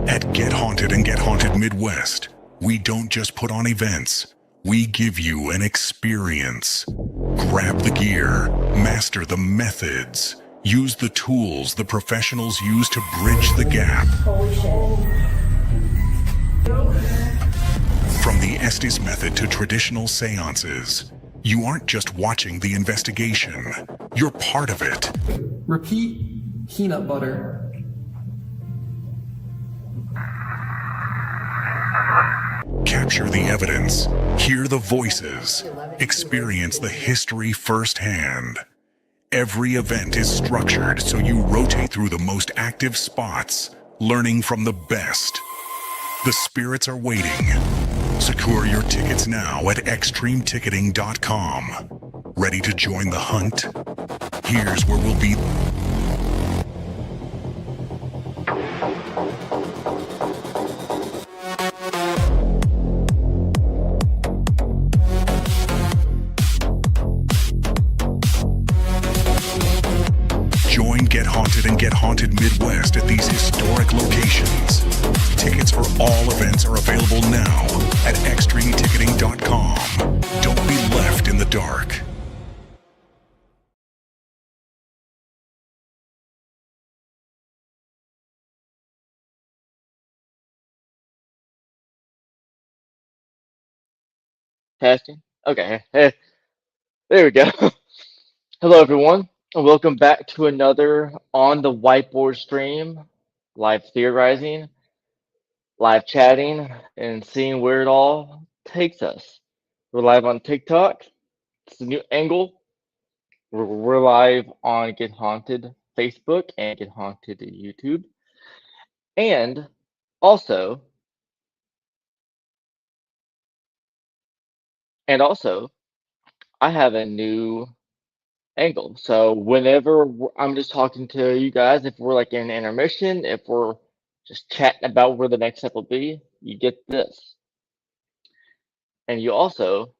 At Get Haunted and Get Haunted Midwest, we don't just put on events, we give you an experience. Grab the gear, master the methods, use the tools the professionals use to bridge the gap. From the Estes method to traditional seances, you aren't just watching the investigation, you're part of it. Repeat peanut butter. Capture the evidence, hear the voices, experience the history firsthand. Every event is structured so you rotate through the most active spots, learning from the best. The spirits are waiting. Secure your tickets now at extremeticketing.com. Ready to join the hunt? Here's where we'll be. Join Get Haunted and Get Haunted Midwest at these historic locations. Tickets for all events are available now at extremeticketing.com. Don't be left in the dark. Testing. Okay. There we go. Hello, everyone, and welcome back to another on the Whiteboard stream, live theorizing, live chatting, and seeing where it all takes us. We're live on TikTok. It's a new angle. We're live on Get Haunted Facebook and Get Haunted YouTube. And also, I have a new angle. So whenever I'm just talking to you guys, if we're like in an intermission, if we're just chatting about where the next step will be, you get this. And you also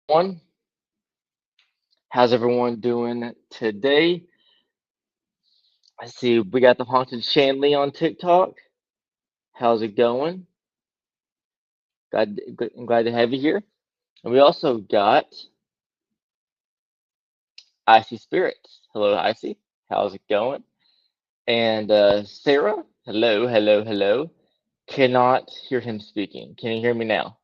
one, how's everyone doing today? I see we got the haunted Shanley on TikTok. How's it going? I'm glad to have you here. And we also got Icy Spirits. Hello, Icy. How's it going? And Sarah. Hello, hello, hello. Cannot hear him speaking. Can you hear me now?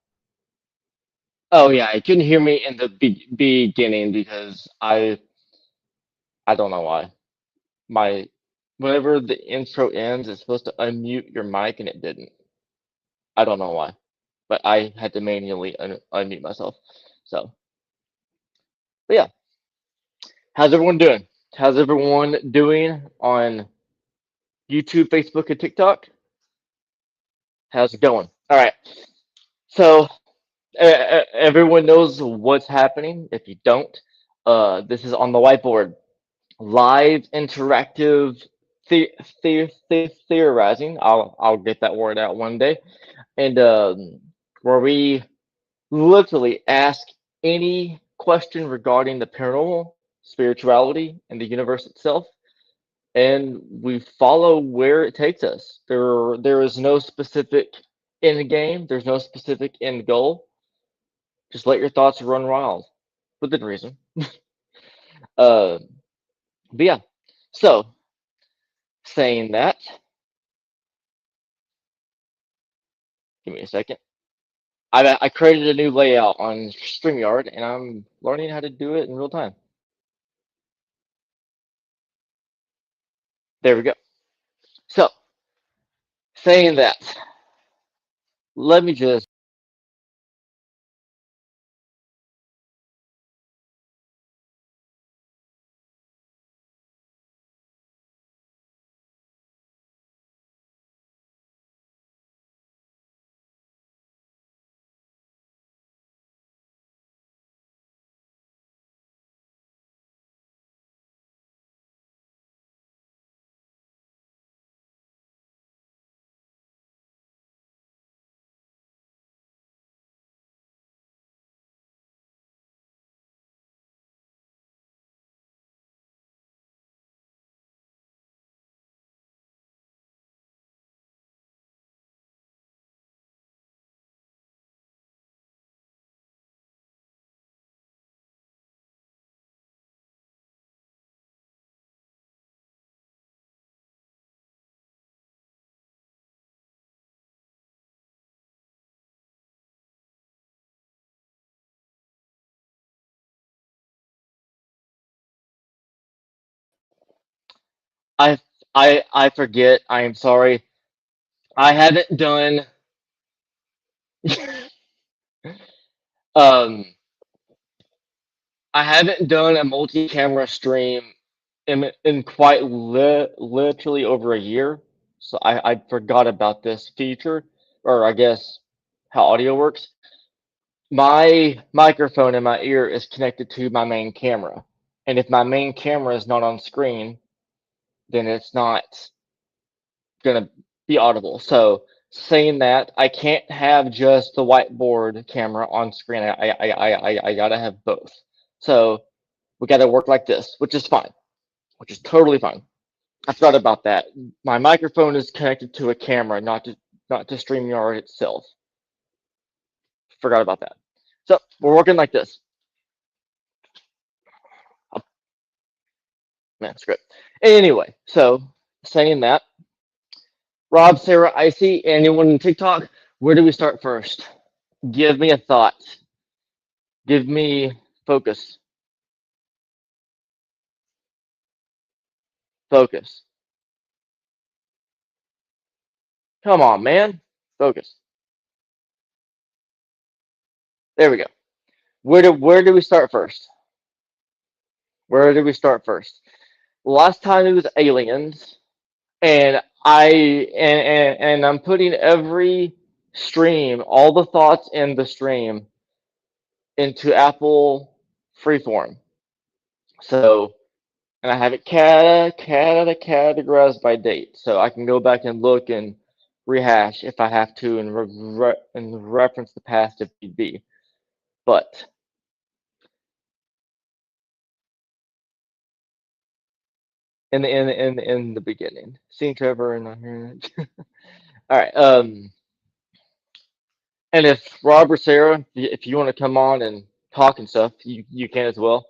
Oh yeah, I couldn't hear me in the beginning because I don't know why. My Whenever the intro ends, it's supposed to unmute your mic and it didn't. I don't know why, but I had to manually unmute myself. So, but yeah, how's everyone doing? How's everyone doing on YouTube, Facebook, and TikTok? How's it going? All right. So everyone knows what's happening. If you don't, this is on the whiteboard. Live interactive theorizing. I'll get that word out one day, and where we literally ask any question regarding the paranormal, spirituality, and the universe itself, and we follow where it takes us. There is no specific end game. There's no specific end goal. Just let your thoughts run wild, within reason. uh, but yeah, so saying that, give me a second. I created a new layout on StreamYard, and I'm learning how to do it in real time. There we go. So, saying that, let me just I I forget. I am sorry. I haven't done um I haven't done a multi-camera stream in quite literally over a year. So I forgot about this feature, or I guess how audio works. My microphone in my ear is connected to my main camera. And if my main camera is not on screen, then it's not gonna be audible. So saying that, I can't have just the whiteboard camera on screen. I gotta have both. So we gotta work like this, which is fine, which is totally fine. I forgot about that. My microphone is connected to a camera, not to StreamYard itself. Forgot about that. So we're working like this. Oh, man, screw it. Anyway, so saying that, Rob, Sarah, Icy, anyone in TikTok, where do we start first? Give me a thought. Give me focus. Focus. Come on, man. Focus. There we go. Where do we start first? Where do we start first? Last time it was aliens, and I'm putting every stream, all the thoughts in the stream, into Apple Freeform. So, and I have it categorized by date, so I can go back and look and rehash if I have to, and reference the past if need be. But in the beginning, seeing Trevor and all right. And if Rob or Sarah, if you want to come on and talk and stuff, you can as well.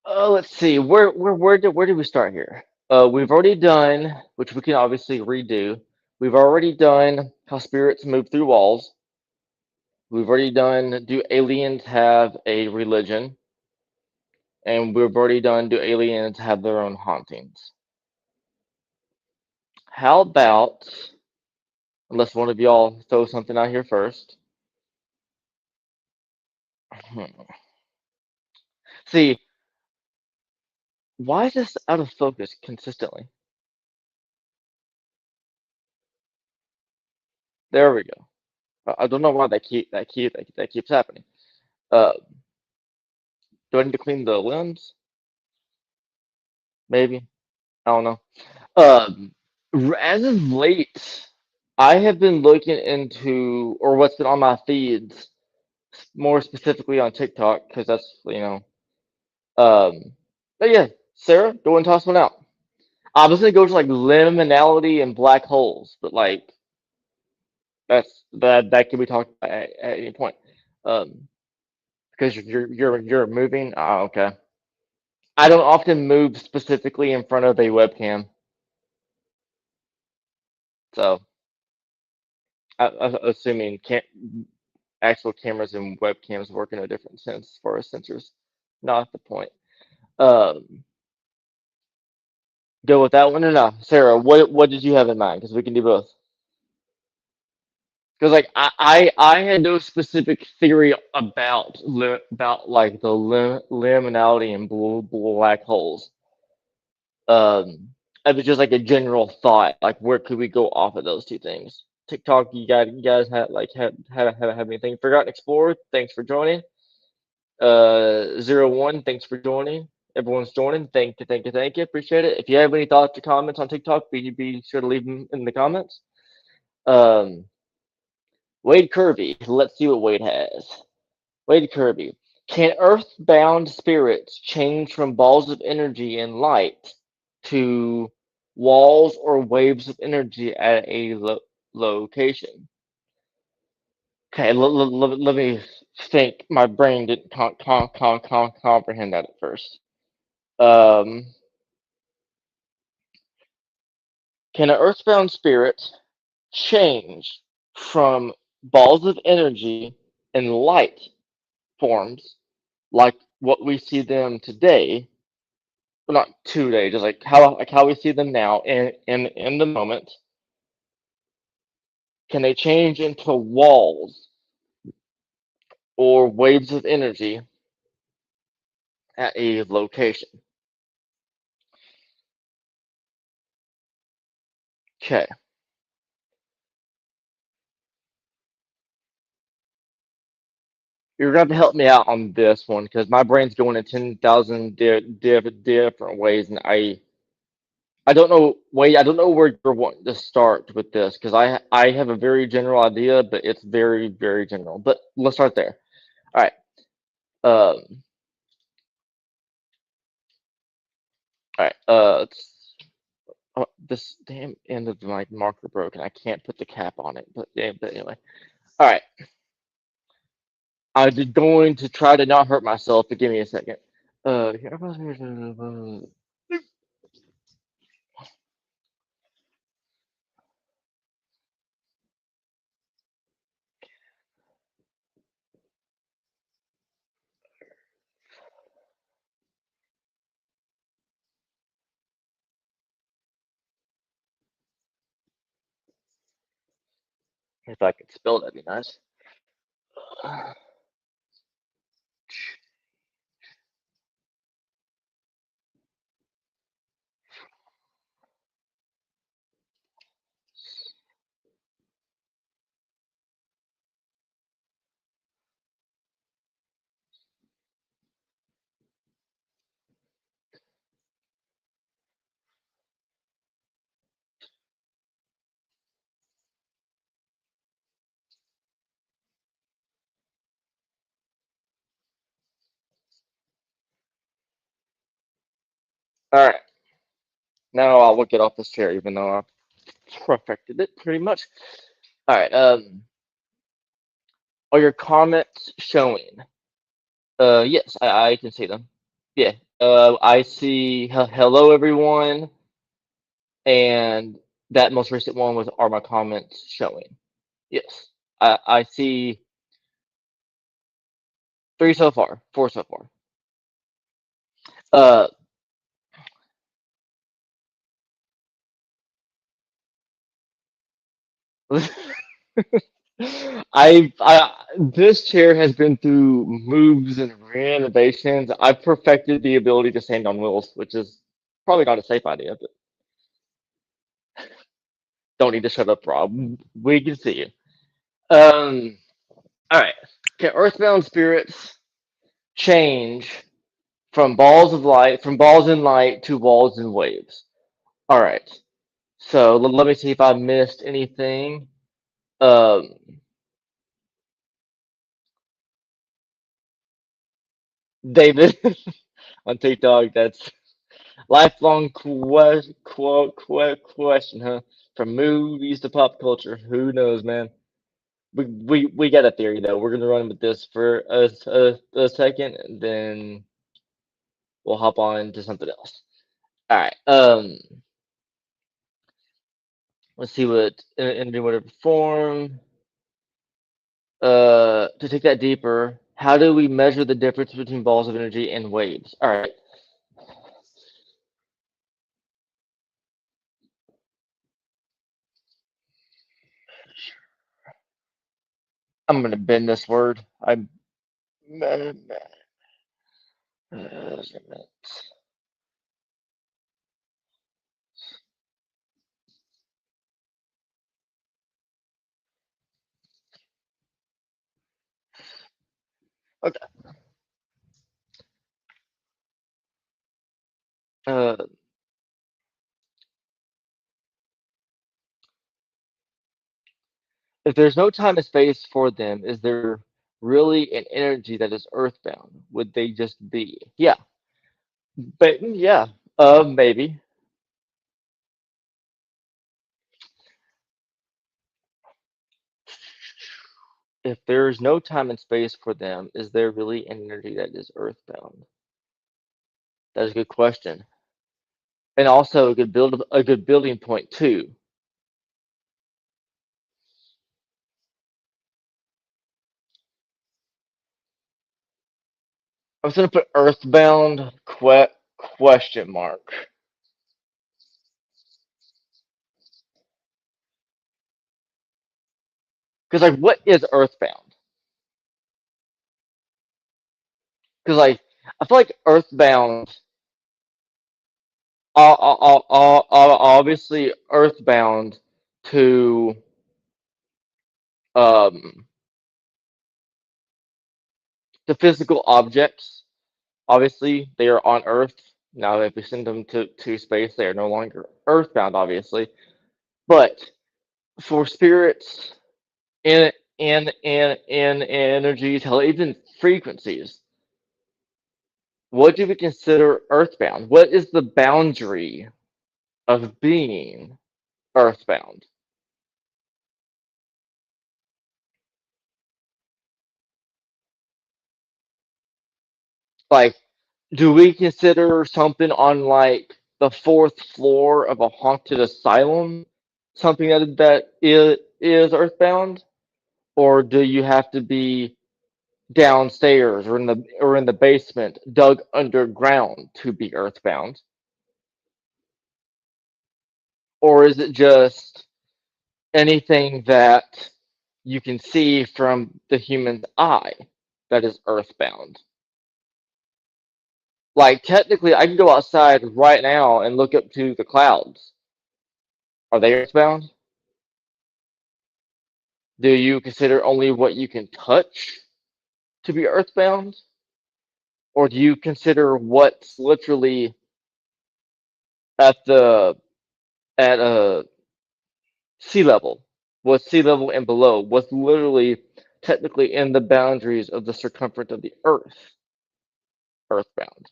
Let's see. Where did we start here? We've already done, which we can obviously redo. We've already done how spirits move through walls. We've already done, do aliens have a religion? And we've already done, do aliens have their own hauntings? How about, unless one of y'all throw something out here first. See, why is this out of focus consistently? There we go. I don't know why that keeps happening. Uh, do I need to clean the lens? Maybe. I don't know. Um, as of late, I have been looking into, or what's been on my feeds, more specifically on TikTok, because that's, but yeah, Sarah, go and toss one out. I was gonna go to like liminality and black holes, but like that can be talked about at any point. Um, because you're moving. Oh, okay. I don't often move specifically in front of a webcam, so assuming actual cameras and webcams work in a different sense as far as sensors. Not the point. Um, go with that one or not, Sarah? What did you have in mind? Because we can do both. Because like I had no specific theory about like the liminality and black holes. Um, it was just like a general thought, like where could we go off of those two things? TikTok, you guys had like have anything? Forgotten Explorer, thanks for joining. 01, thanks for joining. Everyone's joining. Thank you. Appreciate it. If you have any thoughts or comments on TikTok, be sure to leave them in the comments. Um, Wade Kirby, let's see what Wade has. Wade Kirby, can earthbound spirits change from balls of energy and light to walls or waves of energy at a location? Okay, let me think. My brain didn't comprehend that at first. Um, can an earthbound spirit change from balls of energy and light forms like what we see them today well, not 2 days, just like how we see them now in the moment. Can they change into walls or waves of energy at a location? Okay. You're gonna have to help me out on this one because my brain's going in 10,000 different ways, and I don't know. Wait, I don't know where you're wanting to start with this because I have a very general idea, but it's very general. But let's start there. All right. Um. All right. This damn end of my marker broke, and I can't put the cap on it. But anyway. All right. I'm just going to try to not hurt myself, but give me a second. Here, if I could spell, that'd be nice. All right. Now I will get off this chair, even though I perfected it pretty much. All right. Are your comments showing? Yes, I can see them. Yeah. I see hello everyone, and that most recent one was are my comments showing? Yes. I see three so far, four so far. Uh, this chair has been through moves and renovations. I've perfected the ability to stand on wheels, which is probably not a safe idea, but don't need to shut up, Rob. We can see you. Um, all right. Can earthbound spirits change from balls in light to balls in waves? All right. So let me see if I missed anything. Um, David on TikTok, that's lifelong question, huh? From movies to pop culture, who knows, man? We got a theory though. We're gonna run with this for a second, and then we'll hop on to something else. All right. Let's see what in whatever form. To take that deeper, how do we measure the difference between balls of energy and waves? All right. I'm gonna bend this word. I'm measurement. Okay. Uh, if there's no time and space for them, is there really an energy that is earthbound? Would they just be? Yeah, but yeah, maybe. If there's no time and space for them, is there really an energy that is earthbound? That's a good question, and also a good building point too. I was gonna put earthbound Question mark. Because like, what is Earthbound? Because like, I feel like Earthbound, obviously Earthbound to um the physical objects. Obviously, they are on Earth. Now, if we send them to space, they are no longer Earthbound, obviously. But for spirits in energies, hell, even frequencies, what do we consider Earthbound? What is the boundary of being Earthbound? Like, do we consider something on like the fourth floor of a haunted asylum something that is Earthbound, or do you have to be downstairs or in the basement, dug underground to be Earthbound, or is it just anything that you can see from the human's eye that is Earthbound? Like technically, I can go outside right now and look up to the clouds. Are they Earthbound? Do you consider only what you can touch to be Earthbound? Or do you consider what's literally at the at sea level, what's sea level and below, what's literally technically in the boundaries of the circumference of the Earth, Earthbound?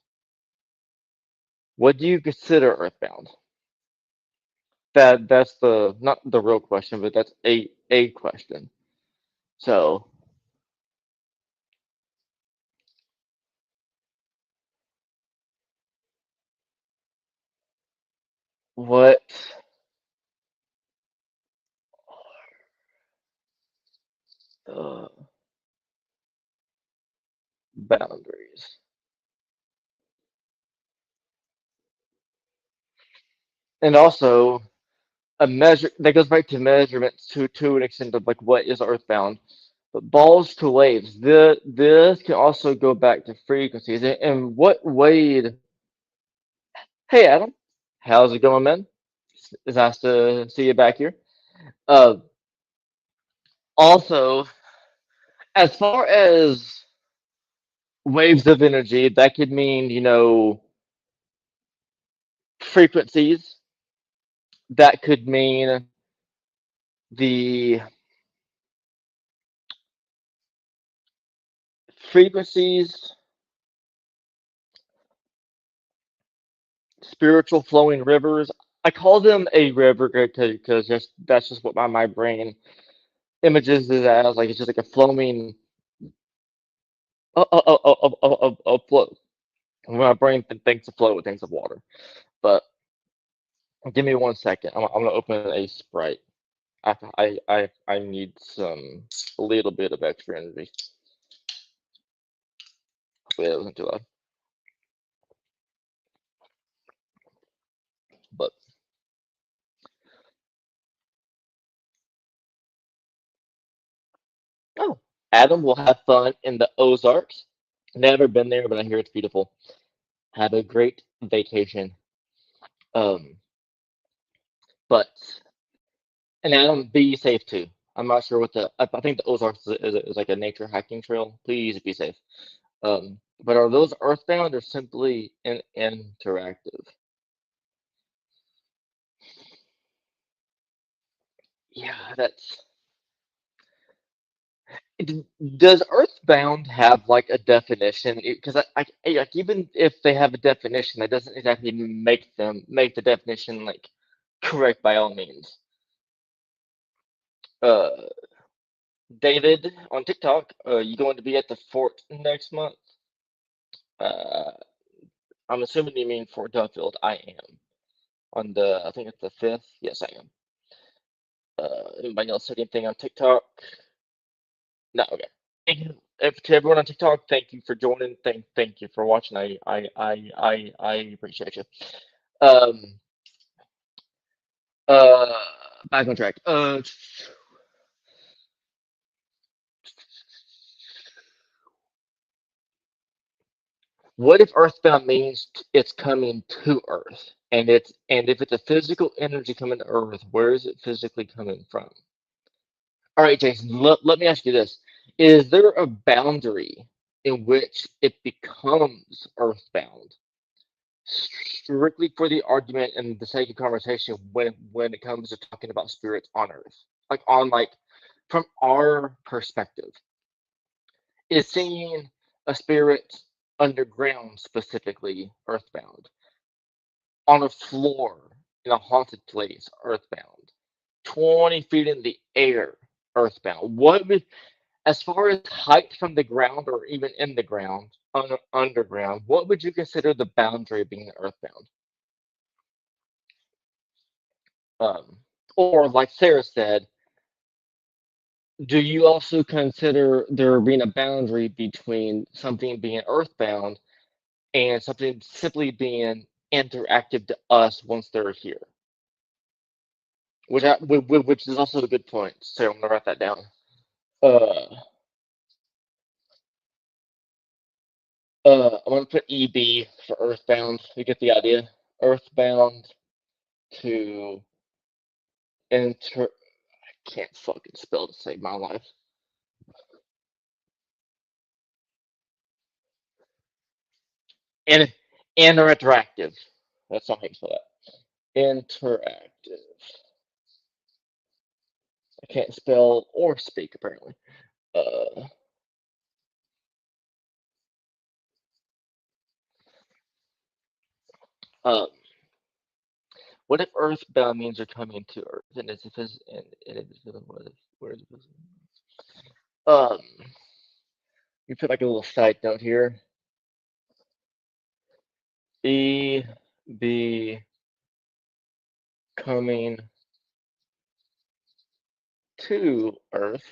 What do you consider Earthbound? That's the not the real question, but that's a question. So what uh, boundaries? And also a measure that goes back to measurements to an extent of like what is Earthbound. But balls to waves, this can also go back to frequencies. And what Wade? Hey Adam, how's it going, man? It's nice to see you back here. Uh, Also, as far as waves of energy, that could mean frequencies. That could mean the frequencies, spiritual flowing rivers. I call them a river because that's just what my brain images it as. Like it's just like a flowing a flow. When my brain thinks of flow, it thinks of water. But give me 1 second. I'm gonna open a Sprite. I need some a little bit of extra energy. Hopefully that wasn't too loud. But oh, Adam will have fun in the Ozarks. Never been there, but I hear it's beautiful. Have a great vacation. Um, but and Adam, be safe too. I'm not sure what I think the Ozarks is like a nature hiking trail. Please be safe. But are those earthbound or simply interactive? Yeah, that's. Does Earthbound have like a definition? Because like even if they have a definition, that doesn't exactly make the definition like correct by all means. Uh, David on TikTok, you going to be at the fort next month? Uh, I'm assuming you mean Fort Duffield. I am I think it's the 5th. Yes, I am. Anybody else said anything on TikTok? No, okay. If to everyone on TikTok, thank you for joining. Thank you for watching. I appreciate you. Um, uh, Back on track. What if Earthbound means it's coming to Earth, and if it's a physical energy coming to Earth, where is it physically coming from? All right, Jason, let me ask you this. Is there a boundary in which it becomes earthbound? Strictly for the argument and the sake of conversation when it comes to talking about spirits on Earth. Like from our perspective, is seeing a spirit underground specifically earthbound, on a floor in a haunted place earthbound, 20 feet in the air earthbound? What would, as far as height from the ground or even in the ground, underground, what would you consider the boundary of being earthbound? Um, or like Sarah said, do you also consider there being a boundary between something being earthbound and something simply being interactive to us once they're here? Which is also a good point. So I'm gonna write that down. Uh, I'm gonna put EB for earthbound. You get the idea? Earthbound to enter. I can't fucking spell to save my life. And interactive. That's not how you spell that. Interactive. I can't spell or speak apparently. Uh, um, what if Earthbound means you're coming to Earth and it's a and it is where is it? Um, you put like a little side note here. E B coming to Earth.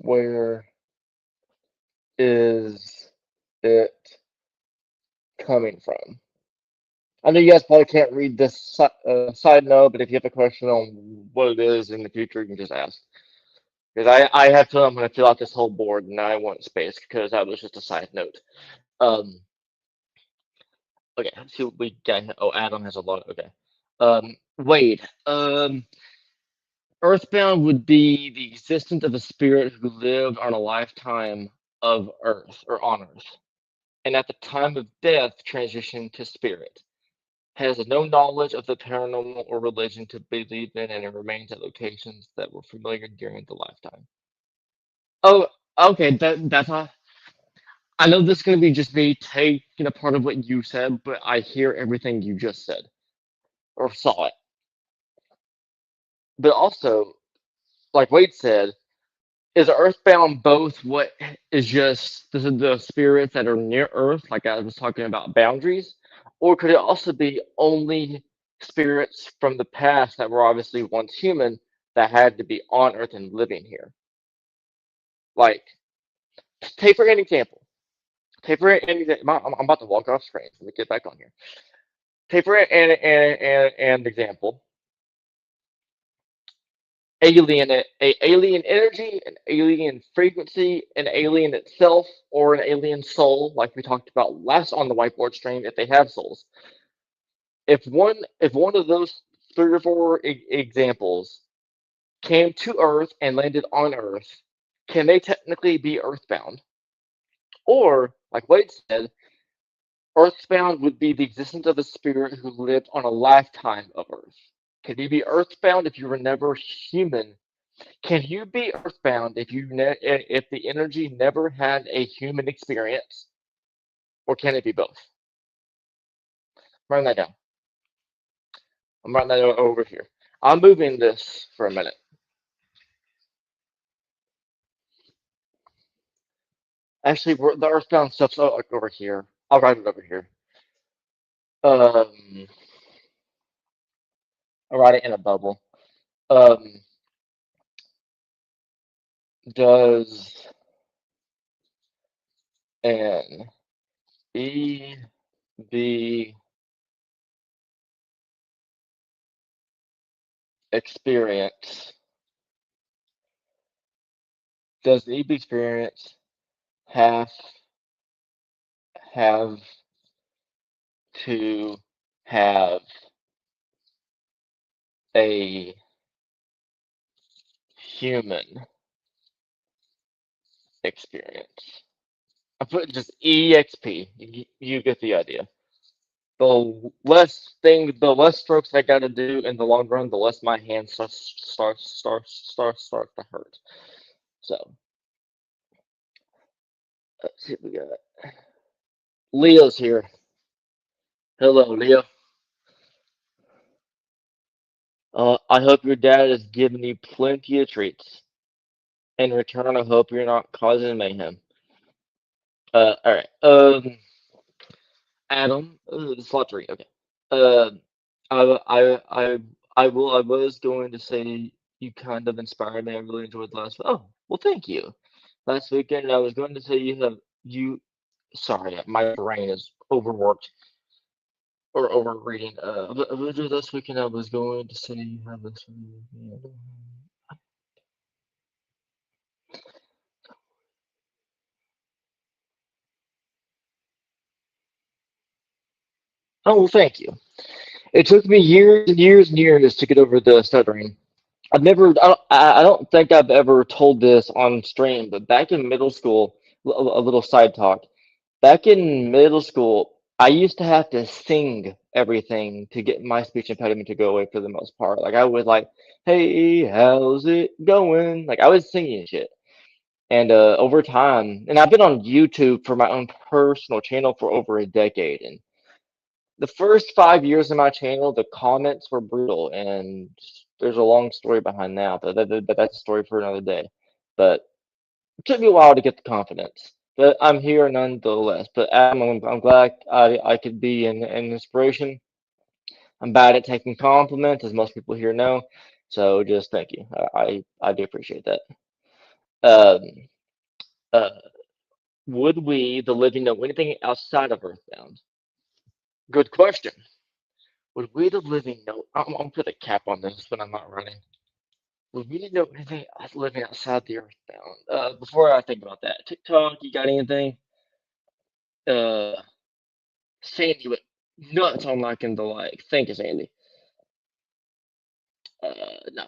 Where is it coming from? I know you guys probably can't read this side note, but if you have a question on what it is in the future, you can just ask. Because I have to, I'm going to fill out this whole board and I want space because that was just a side note. Um, okay, let's see what we got. Oh, Adam has a lot. Okay. Wade. Earthbound would be the existence of a spirit who lived on a lifetime of Earth or on Earth, and at the time of death transitioned to spirit. Has no knowledge of the paranormal or religion to believe in, and it remains at locations that were familiar during the lifetime. Oh, okay. That's all. I know this is going to be just me taking a part of what you said, but I hear everything you just said or saw it. But also, like Wade said, is Earthbound both what is just the spirits that are near Earth, like I was talking about boundaries, or could it also be only spirits from the past that were obviously once human that had to be on Earth and living here? Like, take for an example. Take for an example. I'm about to walk off screen. Let me get back on here. Take for an example. Alien energy, an alien frequency, an alien itself, or an alien soul, like we talked about last on the whiteboard stream, if they have souls. If one of those three or four examples came to Earth and landed on Earth, can they technically be Earthbound? Or, like Wade said, Earthbound would be the existence of a spirit who lived on a lifetime of Earth. Can you be Earthbound if you were never human? Can you be earthbound if if the energy never had a human experience, or can it be both? Write that down. I'm writing that over here. I'm moving this for a minute. Actually, the earthbound stuff's over here. I'll write it over here. Um, I'll write it in a bubble. Um, does an EB experience, does the EB experience have have to have a human experience? I put just EXP. You get the idea. The less strokes I got to do in the long run, the less my hand starts to hurt. So let's see what we got. Leo's here. Hello, Leo. I hope your dad is giving you plenty of treats. In return, I hope you're not causing mayhem. All right. Adam, slot three. Okay. Uh, I, I, I, I was going to say you kind of inspired me. I really enjoyed last. Oh, well, thank you. Last weekend, I was going to say you. Sorry, my brain is overworked or overreading. Last weekend, I was going to say you have this. Oh, well, thank you. It took me years and years and years to get over the stuttering. I don't think I've ever told this on stream, but back in middle school, a little side talk. Back in middle school, I used to have to sing everything to get my speech impediment to go away for the most part. Like I was like, "Hey, how's it going?" Like I was singing shit. And over time, and I've been on YouTube for my own personal channel for over a decade, and the first 5 years of my channel, the comments were brutal, and there's a long story behind that, but that's a story for another day. But it took me a while to get the confidence, but I'm here nonetheless. But I'm glad I could be an inspiration. I'm bad at taking compliments, as most people here know. So just thank you. I do appreciate that. Um, uh, would we, the living, know anything outside of Earthbound? Good question. Would we, the living, know? I'm gonna put a cap on this when I'm not running. Would we know anything living outside the Earthbound? Before I think about that, TikTok, you got anything? Uh, Sandy went nuts on liking the like. Thank you, Sandy. No,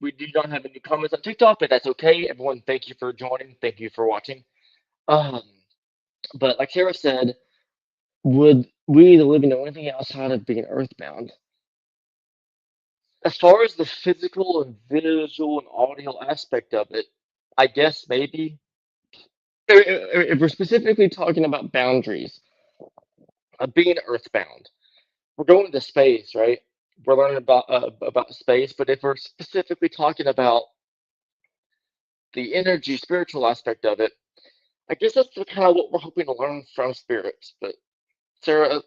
we do not have any comments on TikTok, but that's okay. Everyone, thank you for joining. Thank you for watching. Um, but like Sarah said, would we, the living, know anything outside of being Earthbound? As far as the physical and visual and audio aspect of it, I guess maybe if we're specifically talking about boundaries of being earthbound, we're going to space, right? We're learning about space, but if we're specifically talking about the energy, spiritual aspect of it, I guess that's kind of what we're hoping to learn from spirits. But Sarah,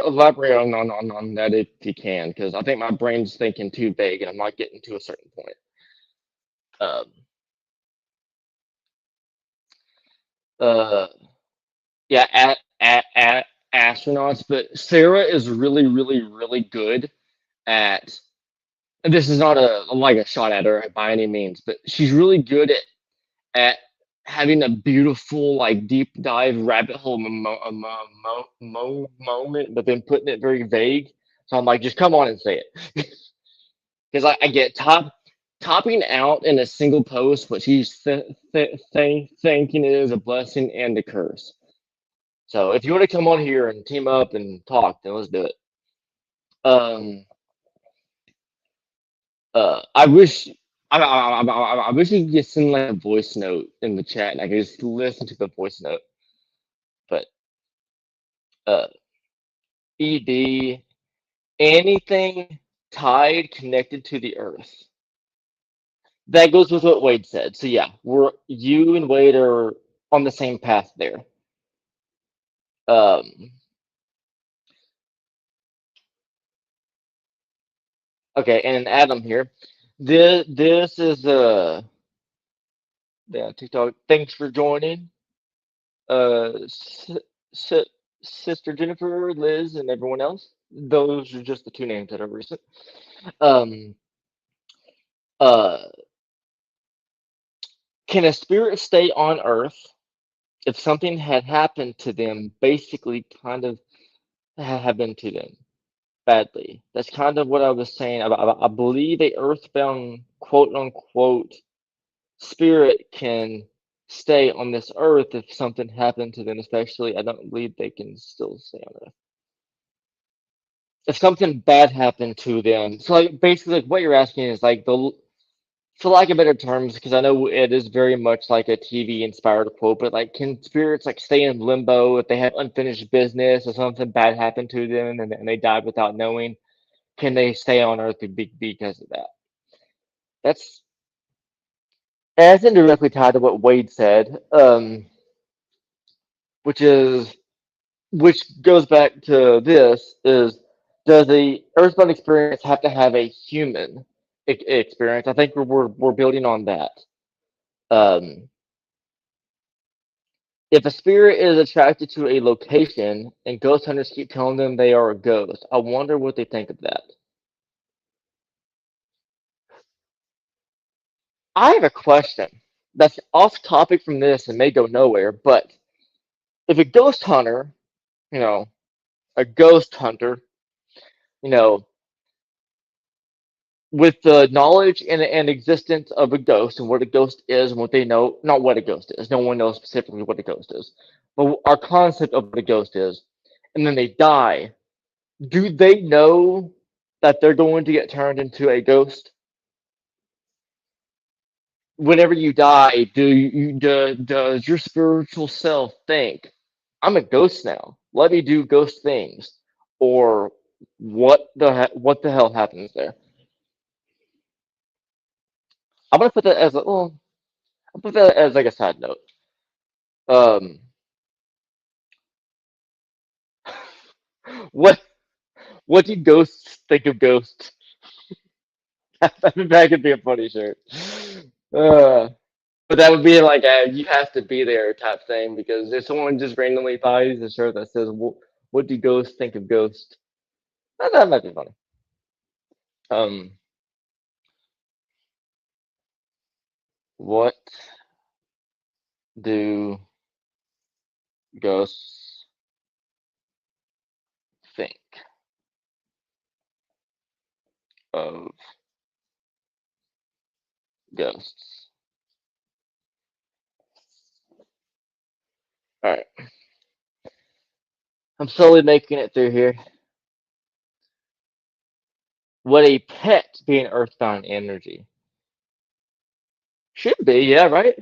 elaborate on that if you can, because I think my brain's thinking too big and I'm not getting to a certain point. Um, uh, yeah, astronauts, but Sarah is really, really, really good at. And this is not like a shot at her by any means, but she's really good at having a beautiful like deep dive rabbit hole moment, but then putting it very vague. So I'm like, just come on and say it, because I get topping out in a single post what she's thinking is a blessing and a curse. So if you want to come on here and team up and talk, then let's do it. Um, I wish I wish you could just send like a voice note in the chat and I could just listen to the voice note. But uh, ED, anything tied connected to the Earth. That goes with what Wade said. So yeah, you and Wade are on the same path there. Um, okay, and Adam here. This is yeah, TikTok. Thanks for joining. S S Sister Jennifer, Liz, and everyone else. Those are just the two names that are recent. Um, uh, can a spirit stay on Earth if something had happened to them, basically kind of happened to them badly? That's kind of what I was saying. I believe a earthbound quote unquote spirit can stay on this earth if something happened to them, especially I don't believe they can still stay on Earth. If something bad happened to them. So like basically like what you're asking is like the for lack of better terms, because I know it is very much like a TV inspired quote, but like can spirits like stay in limbo if they have unfinished business or something bad happened to them and they died without knowing? Can they stay on Earth because of that? That's indirectly tied to what Wade said, which is which goes back to this is does the Earthbound experience have to have a human experience? I think we're building on that. Um, if a spirit is attracted to a location and ghost hunters keep telling them they are a ghost, I wonder what they think of that. I have a question that's off topic from this and may go nowhere, but if a ghost hunter, you know, a ghost hunter, you know, with the knowledge and existence of a ghost and what a ghost is and what they know, not what a ghost is, no one knows specifically what a ghost is, but our concept of what a ghost is, and then they die, do they know that they're going to get turned into a ghost? Whenever you die, does your spiritual self think, I'm a ghost now, let me do ghost things? Or what the hell happens there? I'm gonna put that as a well, I'll put that as like a side note. Um, what what do ghosts think of ghosts? That could be a funny shirt. Uh, but that would be like a you have to be there type thing because if someone just randomly buys a shirt that says what do ghosts think of ghosts? That might be funny. Um, what do ghosts think of ghosts? All right, I'm slowly making it through here. Would a pet be an earthbound energy? Should be, yeah, right?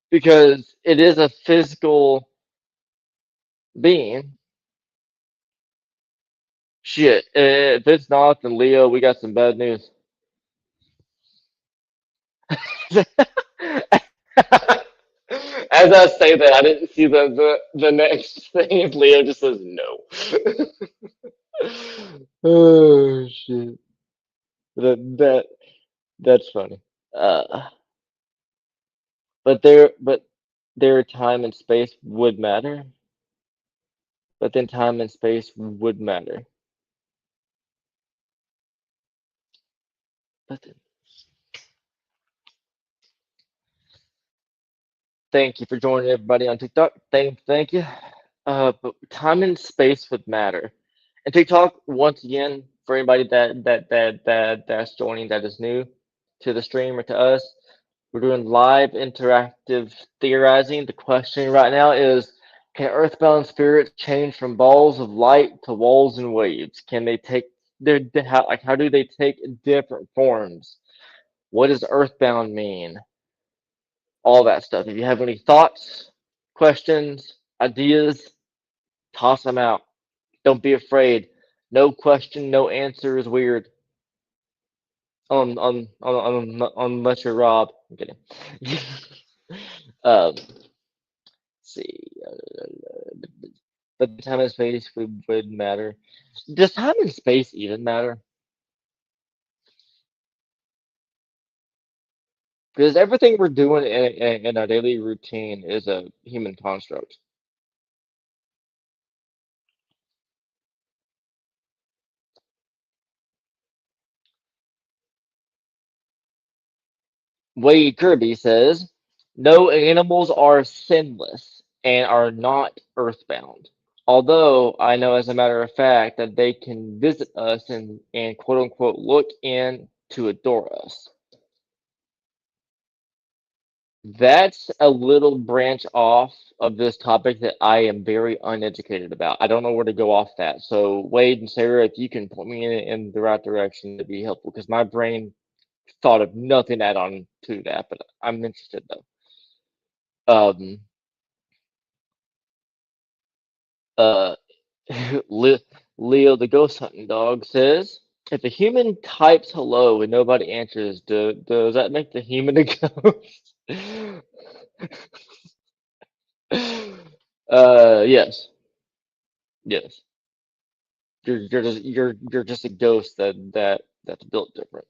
Because it is a physical being. Shit, if it's not, then Leo, we got some bad news. As I say that, I didn't see the next thing. Leo just says no. Oh shit, that that's funny. Uh, but their time and space would matter. But then time and space would matter. But then, thank you for joining everybody on TikTok. Thank you. But time and space would matter. And TikTok, once again, for anybody that's joining that is new to the stream or to us, we're doing live interactive theorizing. The question right now is, can earthbound spirits change from balls of light to walls and waves? Can they take how do they take different forms? What does earthbound mean? All that stuff. If you have any thoughts, questions, ideas, toss them out. Don't be afraid. No question, no answer is weird. Unless you're Rob. I'm kidding. Let's see. but time and space would matter. Does time and space even matter? Because everything we're doing in our daily routine is a human construct. Wade Kirby says, no animals are sinless and are not earthbound. Although I know as a matter of fact that they can visit us and quote unquote look in to adore us. That's a little branch off of this topic that I am very uneducated about. I don't know where to go off that. So Wade and Sarah, if you can point me in the right direction, that'd be helpful because my brain thought of nothing to add on to that, but I'm interested though. Um, uh, Leo the ghost hunting dog says, if a human types hello and nobody answers, does that make the human a ghost? Yes, yes. You're just a ghost that's built different.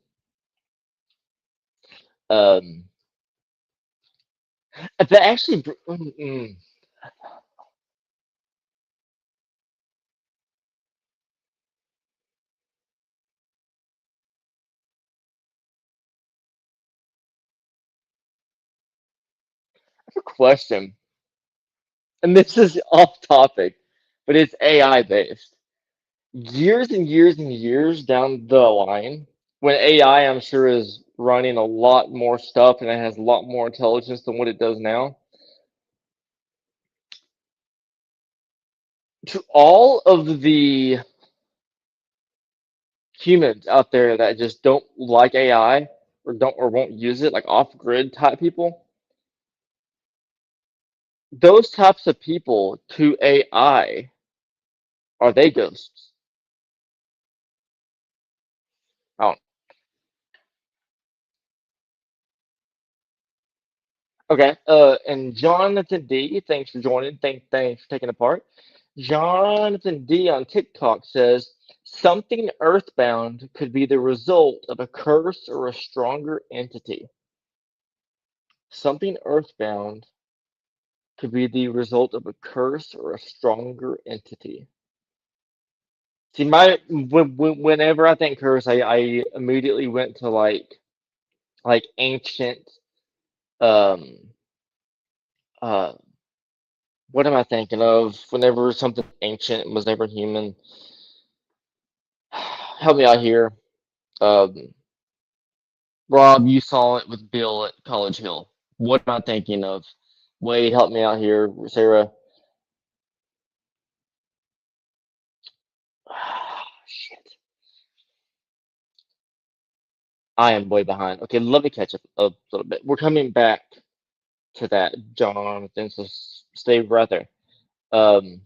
Um, but actually, question, and this is off topic, but it's AI based. Years and years and years down the line, when AI, I'm sure, is running a lot more stuff and it has a lot more intelligence than what it does now, to all of the humans out there that just don't like AI or don't or won't use it, like off grid type people, those types of people to AI, are they ghosts? I don't. Okay. And Jonathan D, thanks for joining. Thanks for taking a part. Jonathan D on TikTok says something earthbound could be the result of a curse or a stronger entity. Something earthbound could be the result of a curse or a stronger entity. See, whenever I think curse, I immediately went to like ancient um uh what am I thinking of? Whenever something ancient was never human, help me out here. Um, Rob, you saw it with Bill at College Hill. What am I thinking of? Wade, help me out here. Sarah. Shit. I am way behind. Okay, let me catch up a little bit. We're coming back to that, Jonathan, so stay right there. Um,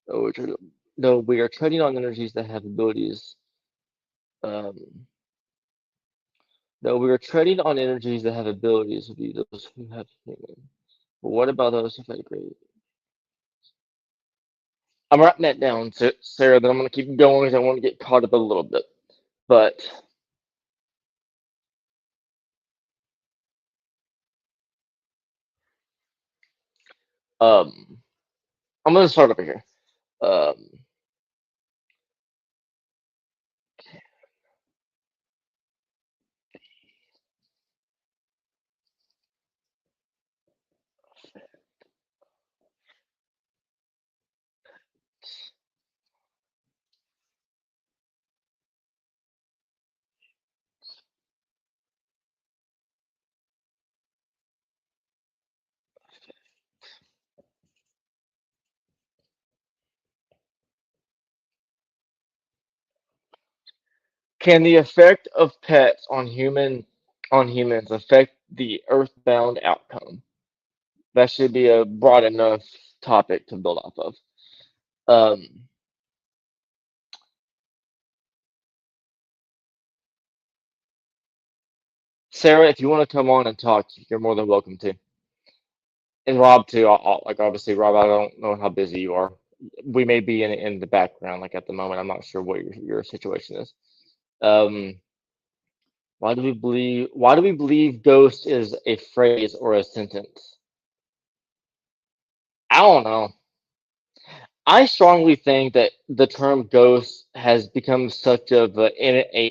no, no, we are treading on energies that have abilities. Um, no, we are treading on energies that have abilities to be those who have human. But what about those who've had great? I'm writing that down, Sarah. Then I'm going to keep going because I want to get caught up a little bit. But um, I'm going to start over here. Um, can the effect of pets on humans affect the earthbound outcome? That should be a broad enough topic to build off of. Um, Sarah, if you want to come on and talk, you're more than welcome to. And Rob too. Like obviously, Rob, I don't know how busy you are. We may be in the background, like at the moment. I'm not sure what your situation is. Um, why do we believe ghost is a phrase or a sentence? I don't know. I strongly think that the term ghost has become such of a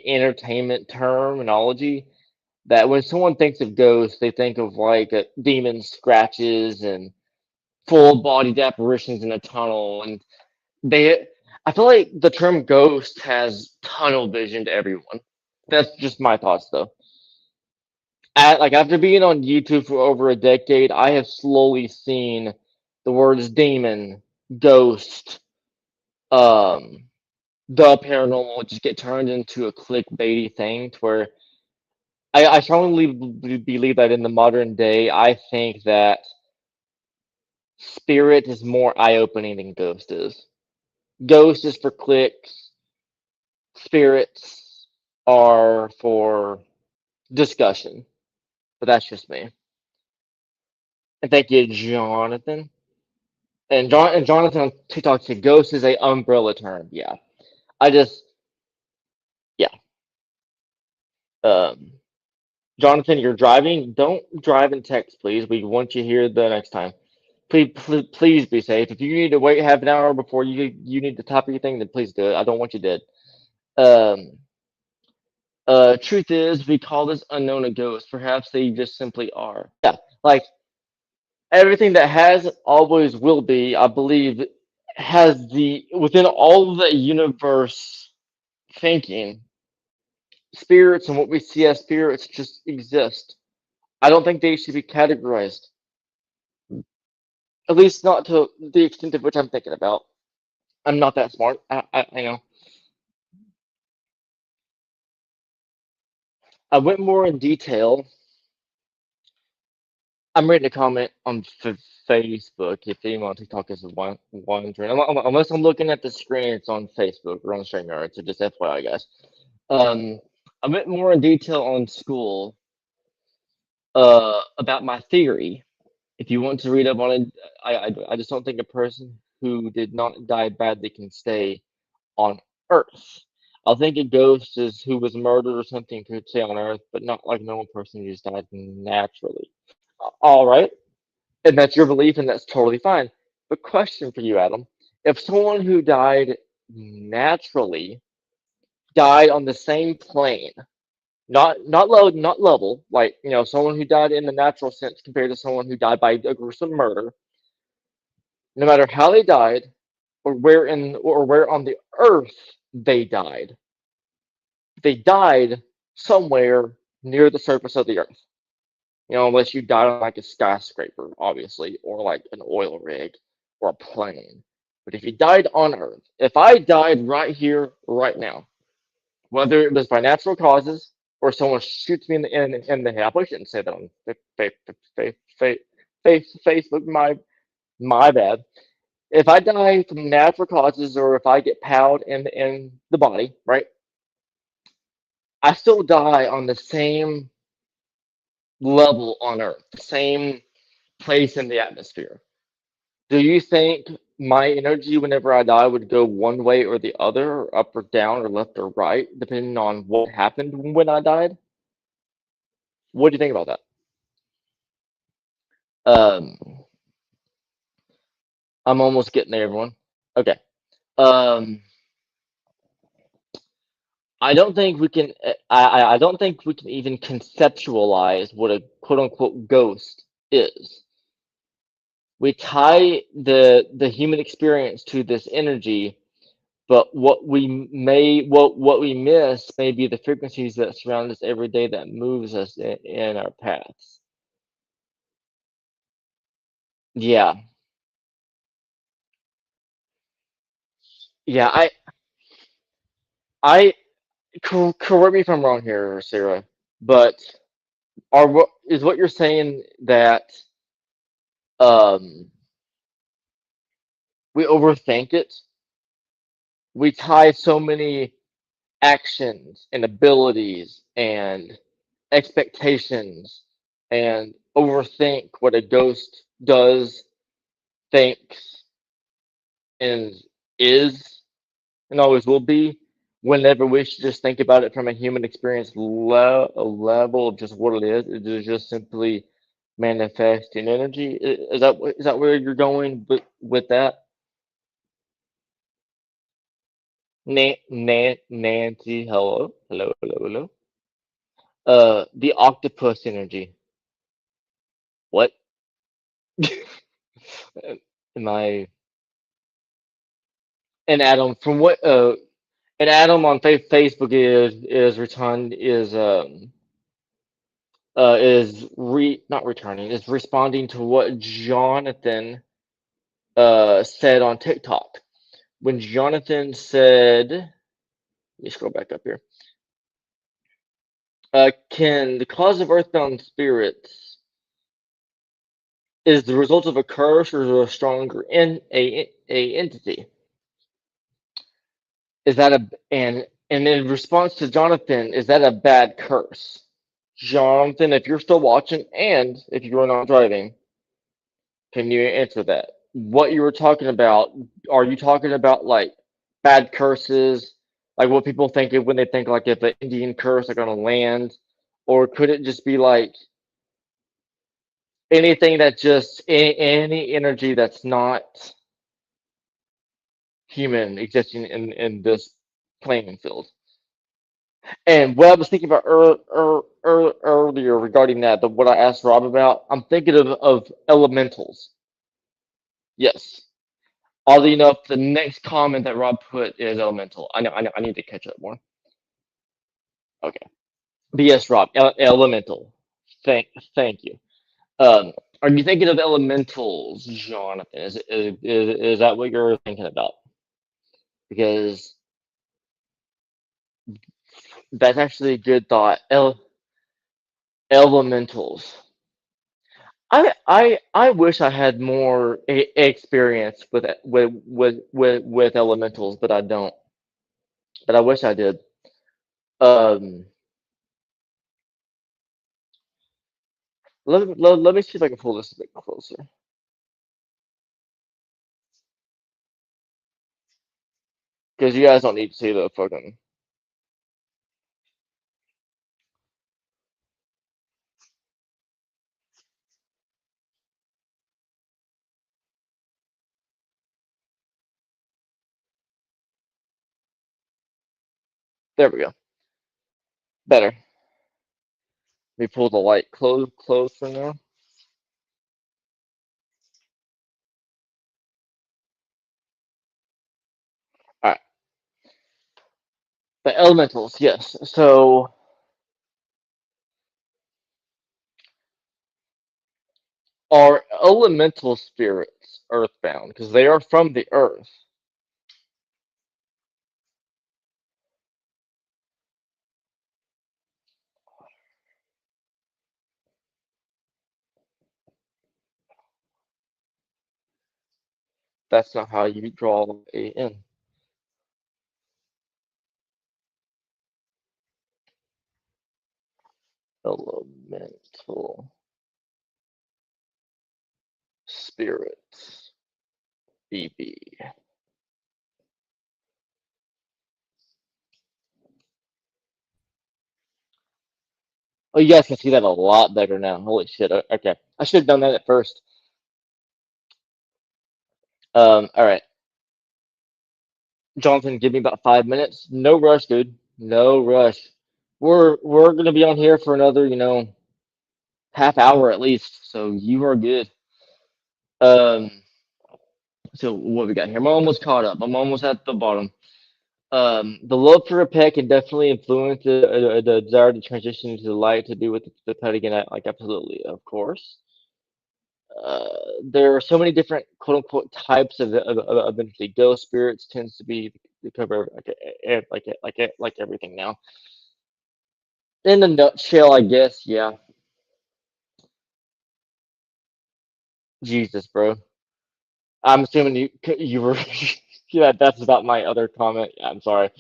entertainment terminology that when someone thinks of ghosts, they think of like demons, scratches, and full-bodied apparitions in a tunnel. And they, I feel like the term ghost has tunnel vision to everyone. That's just my thoughts, though. Like after being on YouTube for over a decade, I have slowly seen the words demon, ghost, um, the paranormal just get turned into a clickbaity thing to where I strongly believe that in the modern day, I think that spirit is more eye-opening than ghost is. Ghost is for clicks, spirits are for discussion, but that's just me. And thank you, Jonathan. And Jonathan on TikTok said ghost is a umbrella term. Yeah. I just yeah. Um Jonathan, you're driving. Don't drive and text, please. We want you here the next time. Please be safe. If you need to wait half an hour before you need to top anything, then please do it. I don't want you dead. Um truth is, we call this unknown a ghost. Perhaps they just simply are. Yeah, like everything that has always will be, I believe, has the within all of the universe thinking, spirits and what we see as spirits just exist. I don't think they should be categorized, at least not to the extent of which I'm thinking about. I'm not that smart. I know. I went more in detail. I'm ready to comment on Facebook if anyone on TikTok is wondering. Unless I'm looking at the screen, it's on Facebook or on StreamYard. So just FYI, guys. Um, I went more in detail on school about my theory. If you want to read up on it, I just don't think a person who did not die badly can stay on Earth. I think a ghost is who was murdered or something could stay on Earth, but not like a normal person who just died naturally. All right, and that's your belief, and that's totally fine. But question for you, Adam: if someone who died naturally died on the same plane, not low, not level, like someone who died in the natural sense compared to someone who died by a gruesome murder, no matter how they died or where on the earth they died somewhere near the surface of the earth. Unless you died on like a skyscraper, obviously, or like an oil rig or a plane. But if you died on earth, if I died right here, right now, whether it was by natural causes or someone shoots me in the head. I probably shouldn't say that on Facebook. My bad. If I die from natural causes or if I get powed in the body, right? I still die on the same level on Earth, the same place in the atmosphere. Do you think my energy whenever I die would go one way or the other, or up or down, or left or right, depending on what happened when I died? What do you think about that? Um, I'm almost getting there, everyone. Okay. Um, I don't think we can. I don't think we can even conceptualize what a quote unquote ghost is. We tie the human experience to this energy, but what we miss may be the frequencies that surround us every day that moves us in our paths. Yeah, yeah. I correct me if I'm wrong here, Sarah, but is what you're saying that um we overthink it? We tie so many actions and abilities and expectations and overthink what a ghost does, thinks, and is, and always will be, whenever we should just think about it from a human experience level of just what it is. It is just simply manifesting energy. Is that where you're going with that? Nancy, hello, hello, hello, hello. The octopus energy. What? Am I an Adam? From what? An Adam on Facebook is return is not returning, is responding to what Jonathan said on TikTok. When Jonathan said, let me scroll back up here. Can the cause of earthbound spirits is the result of a curse or a stronger in a entity? Is that a and in response to Jonathan, is that a bad curse? Jonathan, if you're still watching and if you are not driving, can you answer that? What you were talking about, are you talking about like bad curses, like what people think of when they think like if an Indian curse like on a land, or could it just be like anything that just any energy that's not human existing in this playing field? And what I was thinking about earlier regarding that, what I asked Rob about, I'm thinking of elementals. Yes. Oddly enough, the next comment that Rob put is elemental. I know, I need to catch up more. Okay. But yes, Rob, elemental. Thank you. Um, are you thinking of elementals, Jonathan? Is that what you're thinking about? Because that's actually a good thought. Elementals. I wish I had more experience with elementals, but I don't. But I wish I did. Um, let me see if I can pull this a bit closer. Because you guys don't need to see the fucking. There we go. Better. Let me pull the light close for now. All right. The elementals, yes. So are elemental spirits earthbound? Because they are from the earth. That's not how you draw a in. Elemental spirits. BB. Oh, you guys can see that a lot better now. Holy shit. Okay. I should have done that at first. All right. Jonathan, give me about 5 minutes. No rush, dude. No rush. We're gonna be on here for another, half hour at least. So you are good. Um, so what we got here? I'm almost caught up. I'm almost at the bottom. The love for a pet can definitely influence the desire to transition into the light to be with the pet again. Like absolutely, of course. There are so many different quote unquote types of entity. Ghost spirits tends to be the cover like everything now. In a nutshell, I guess, yeah. Jesus, bro. I'm assuming you were yeah. That's about my other comment. Yeah, I'm sorry.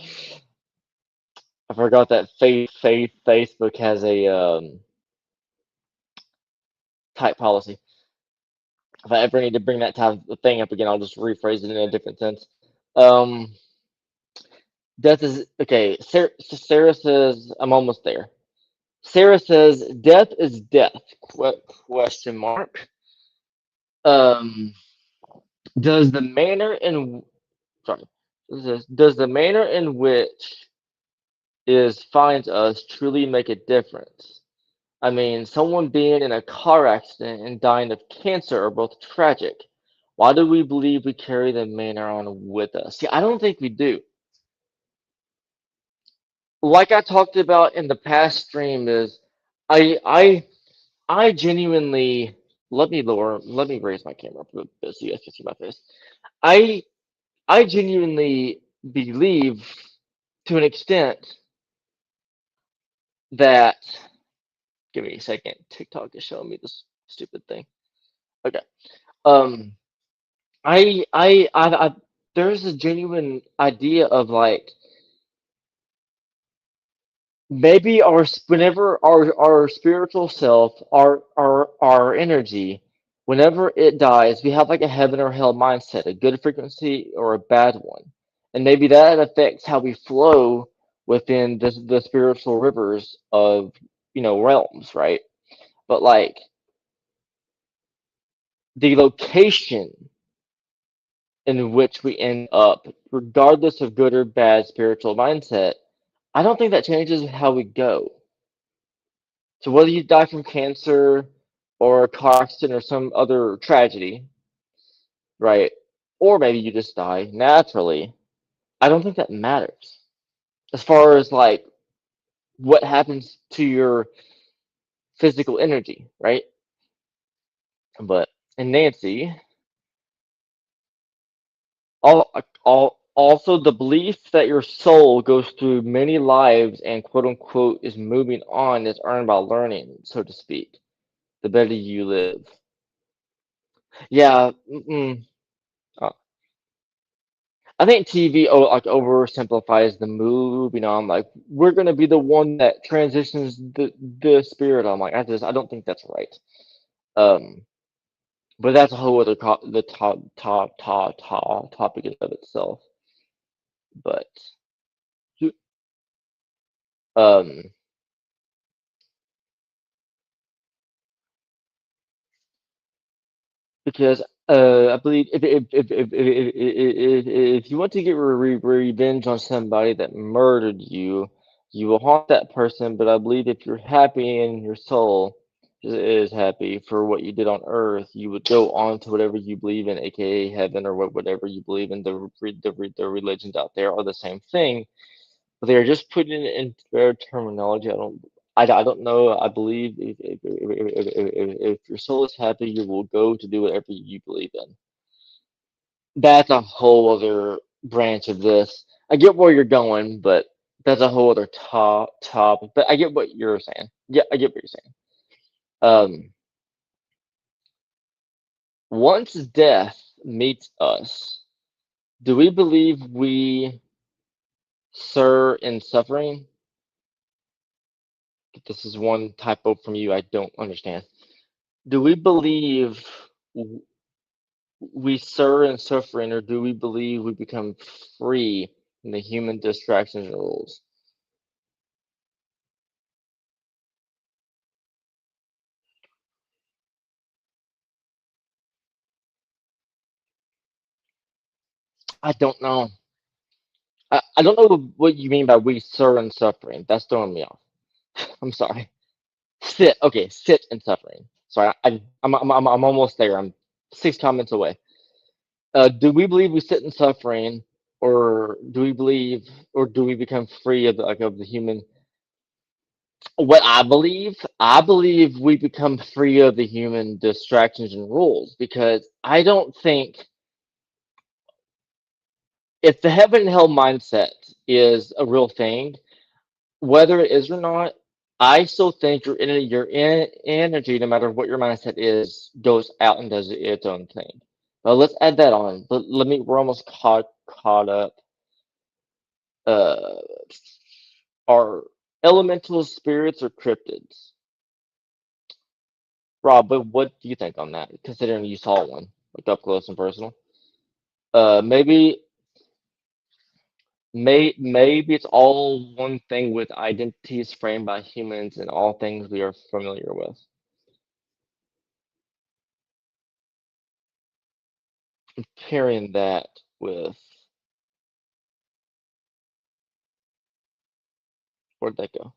I forgot that Facebook has a type policy. If I ever need to bring that type of thing up again, I'll just rephrase it in a different sense. Um, death is okay. Sarah says I'm almost there. Sarah says death is death. Question mark. Um, does the manner in sorry, does the manner in which is finds us truly make a difference? I mean, someone being in a car accident and dying of cancer are both tragic. Why do we believe we carry the manner on with us? See, I don't think we do. Like I talked about in the past stream, is I I I genuinely let me raise my camera up a bit so you guys can see my face. I I genuinely believe to an extent that give me a second. TikTok is showing me this stupid thing. Okay. Um I there's a genuine idea of like maybe whenever our spiritual self, our energy, whenever it dies, we have like a heaven or hell mindset, a good frequency or a bad one, and maybe that affects how we flow within the spiritual rivers of realms, right? But like the location in which we end up, regardless of good or bad spiritual mindset, I don't think that changes how we go. So whether you die from cancer or a car accident or some other tragedy, right? Or maybe you just die naturally, I don't think that matters. As far as like what happens to your physical energy, right? But and Nancy, also the belief that your soul goes through many lives and quote unquote is moving on is earned by learning, so to speak. The better you live. Yeah, I think TV like oversimplifies the move. I'm like, we're gonna be the one that transitions the spirit. I'm like, I don't think that's right. Um, but that's a whole other the topic in of itself. But um, because I believe if you want to get revenge on somebody that murdered you, you will haunt that person. But I believe if you're happy in your soul is happy for what you did on Earth, you would go on to whatever you believe in, aka heaven or whatever you believe in. The religions out there are the same thing. They're just putting it in their terminology. I don't know. I believe if your soul is happy, you will go to do whatever you believe in. That's a whole other branch of this. I get where you're going, but that's a whole other top. But I get what you're saying. Yeah, I get what you're saying. Once death meets us, do we believe we sir in suffering? This is one typo from you I don't understand. Do we believe we sir in suffering, or do we believe we become free from the human distractions and rules? I don't know. I don't know what you mean by we sir in suffering. That's throwing me off. I'm sorry. Sit. Okay, sit in suffering. Sorry, I'm almost there. I'm 6 comments away. Do we believe we sit in suffering, or do we become free of the human? What I believe we become free of the human distractions and rules because I don't think if the heaven and hell mindset is a real thing, whether it is or not, I still think your energy, no matter what your mindset is, goes out and does its own thing. Well, let's add that on. We're almost caught up. Uh, are elemental spirits or cryptids? Rob, but what do you think on that? Considering you saw one, like up close and personal. Maybe maybe it's all one thing with identities framed by humans and all things we are familiar with. Pairing that with where'd that go?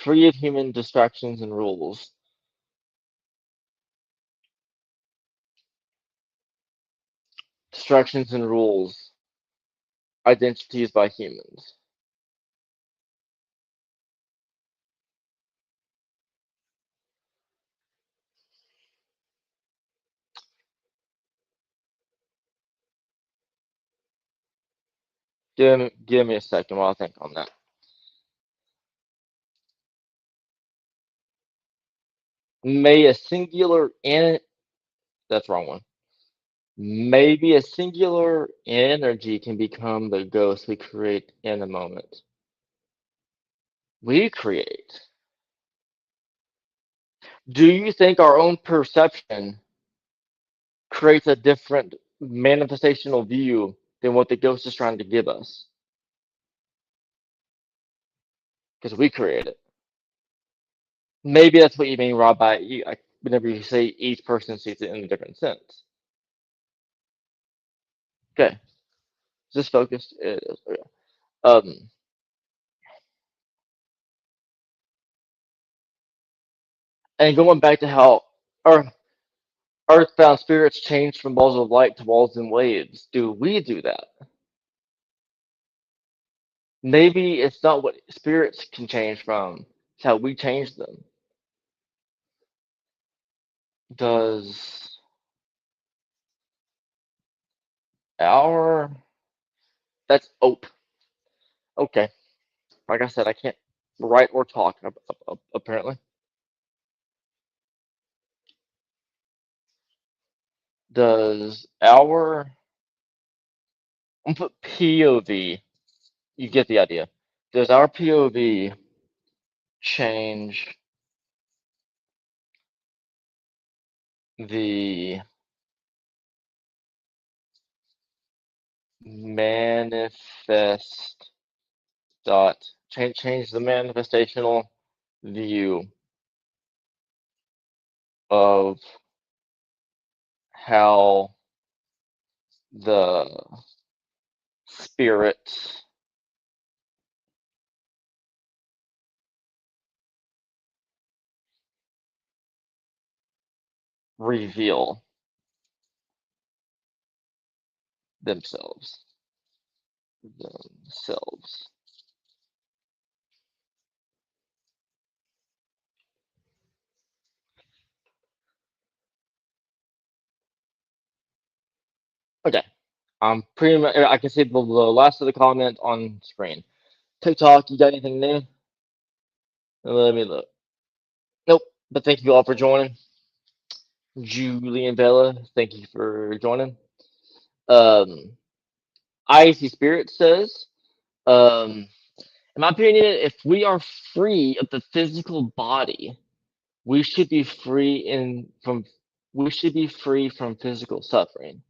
Free of human distractions and rules. Distractions and rules. Identities by humans. Give me a second while I think on that. May a singular in that's wrong one. Maybe a singular energy can become the ghost we create in a moment. We create. Do you think our own perception creates a different manifestational view than what the ghost is trying to give us? Because we create it. Maybe that's what you mean, Rob, by whenever you say each person sees it in a different sense. Okay, is this focused? It is. Okay. Um, and going back to how our earthbound spirits change from balls of light to walls and waves, do we do that? Maybe it's not what spirits can change from, it's how we change them. Does our that's okay. Like I said, I can't write or talk apparently. Does our I'm gonna put POV. You get the idea. Does our POV change the manifest change the manifestational view of how the spirits reveal themselves themselves. Okay. Pretty much I can see the last of the comment on screen. TikTok, you got anything new? Let me look. Nope. But thank you all for joining. Julie and Bella, thank you for joining. Um, IAC Spirit says, in my opinion, if we are free of the physical body, we should be free from physical suffering.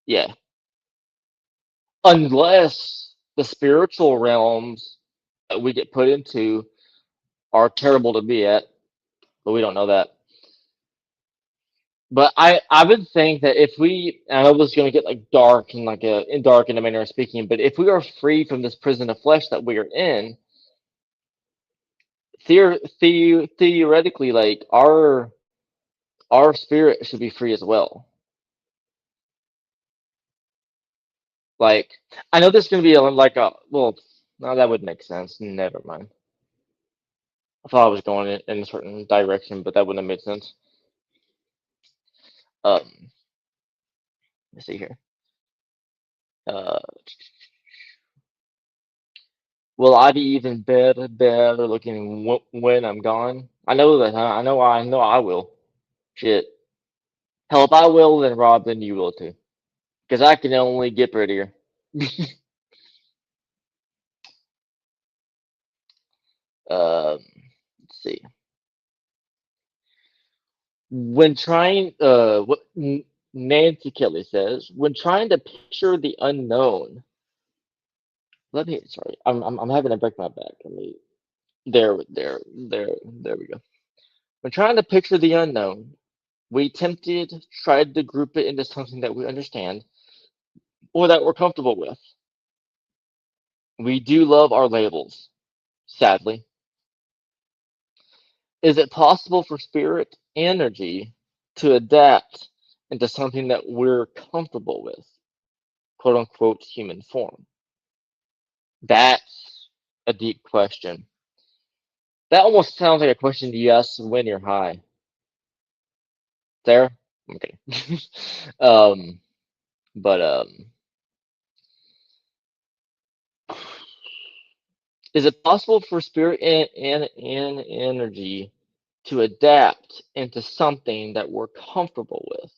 Yeah. Unless the spiritual realms that we get put into are terrible to be at, but we don't know that. But I would think that if we, and I know this is going to get like dark and like dark in a manner of speaking, but if we are free from this prison of flesh that we are in, theoretically, like our spirit should be free as well. Like I know this is going to be like a well, no, that would make sense. Never mind. I thought I was going in a certain direction, but that wouldn't have made sense. Let's see here. Uh, will I be even better looking when I'm gone? I know that. Huh? I know. I will. Shit. Hell, if I will, then Rob, then you will too. Because I can only get prettier. Let's see. When trying, what Nancy Kelly says, when trying to picture the unknown, sorry, I'm having to break my back. There we go. When trying to picture the unknown, we tried to group it into something that we understand or that we're comfortable with. We do love our labels, sadly. Is it possible for spirit energy to adapt into something that we're comfortable with, quote unquote, human form? That's a deep question. That almost sounds like a question you ask when you're high. There? Okay. um, but is it possible for spirit and energy to adapt into something that we're comfortable with?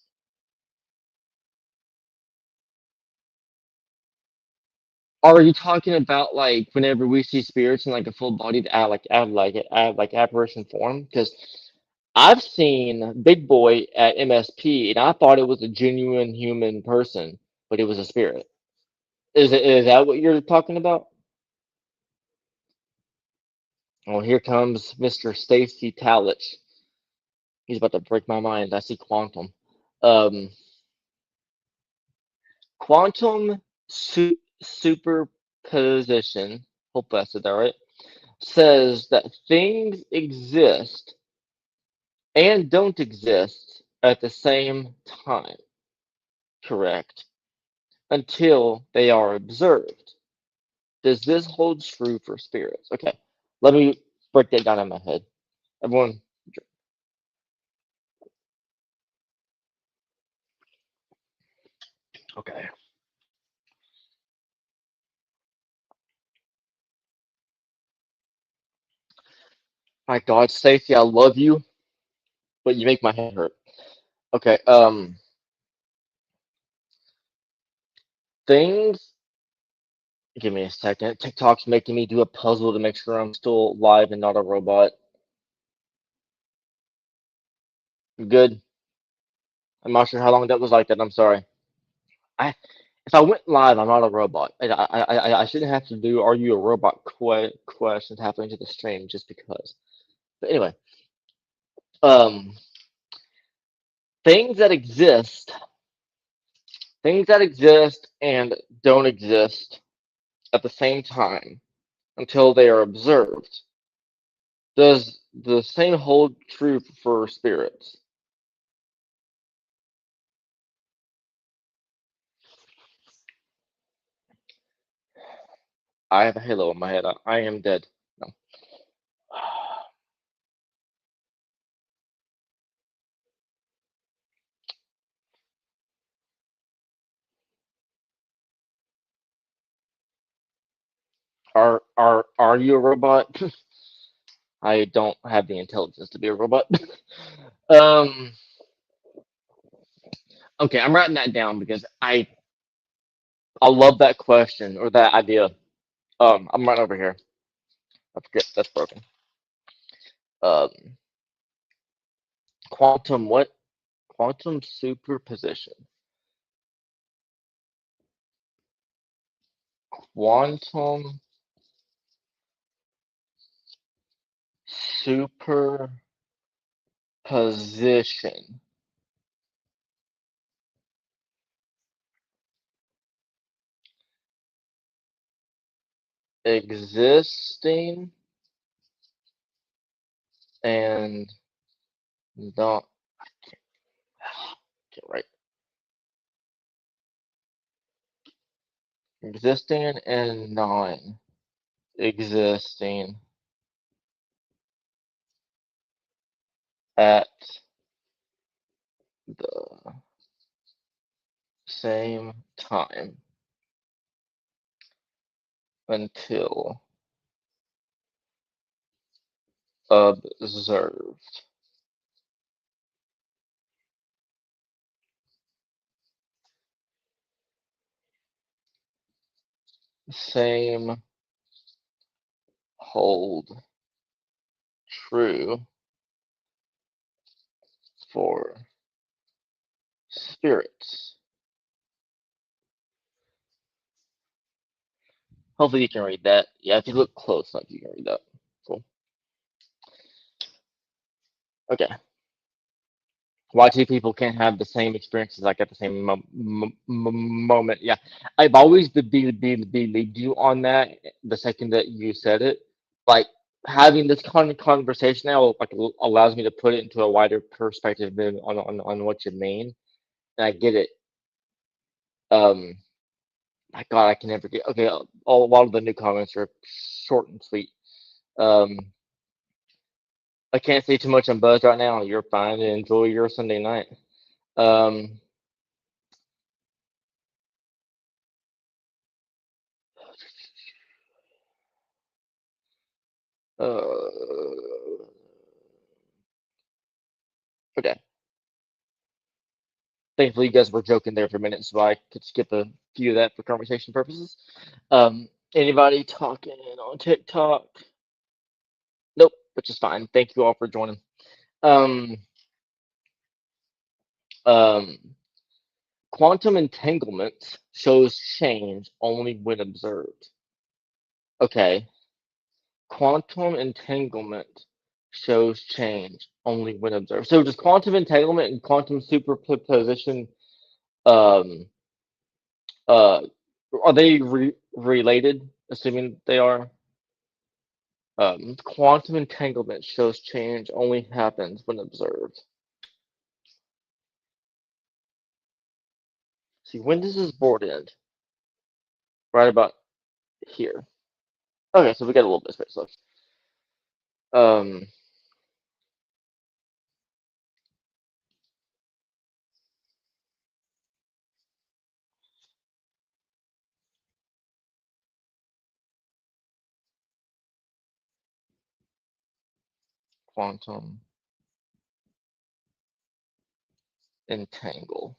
Are you talking about like whenever we see spirits in like a full bodied apparition form? Because I've seen Big Boy at MSP and I thought it was a genuine human person, but it was a spirit. Is that what you're talking about? Oh, here comes Mr. Stacy Talich. He's about to break my mind. I see quantum. Um, quantum superposition. Hope I said that right. Says that things exist and don't exist at the same time, correct? Until they are observed. Does this hold true for spirits? Okay, let me break that down in my head. Everyone, okay. My God, Stacey, I love you, but you make my head hurt. Okay, things. Give me a second. TikTok's making me do a puzzle to make sure I'm still live and not a robot. You good? I'm not sure how long that was like that. I'm sorry. I if I went live, I'm not a robot. I shouldn't have to do "Are you a robot?" questions halfway into the stream just because. But anyway, um, things that exist, things that exist and don't exist at the same time until they are observed. Does the same hold true for spirits? I have a halo in my head. I am dead. No. Are you a robot? I don't have the intelligence to be a robot. um. Okay, I'm writing that down because I love that question or that idea. I'm right over here. I forget that's broken. Um, quantum what? Quantum superposition. Quantum superposition. Existing and not get right. Existing and non-existing at the same time until observed. Same hold true for spirits. Hopefully you can read that. Yeah, if you look close enough, you can read that. Cool. Okay. Why two people can't have the same experiences like at the same moment? Yeah, I've always believed you on that. The second that you said it, like having this kind of conversation now, like allows me to put it into a wider perspective on what you mean, and I get it. My God, I can never get. Okay, a lot of the new comments are short and sweet. Um, I can't say too much on Buzz right now. You're fine. Enjoy your Sunday night. Um, okay. Thankfully, you guys were joking there for a minute, so I could skip a few of that for conversation purposes. Anybody talking on TikTok? Nope, which is fine. Thank you all for joining. Um, um, quantum entanglement shows change only when observed. Okay. Quantum entanglement shows change only when observed. So does quantum entanglement and quantum superposition um are they related? Assuming they are. Quantum entanglement shows change only happens when observed. See, when does this board end? Right about here. Okay, so we got a little bit of space left. Quantum entangle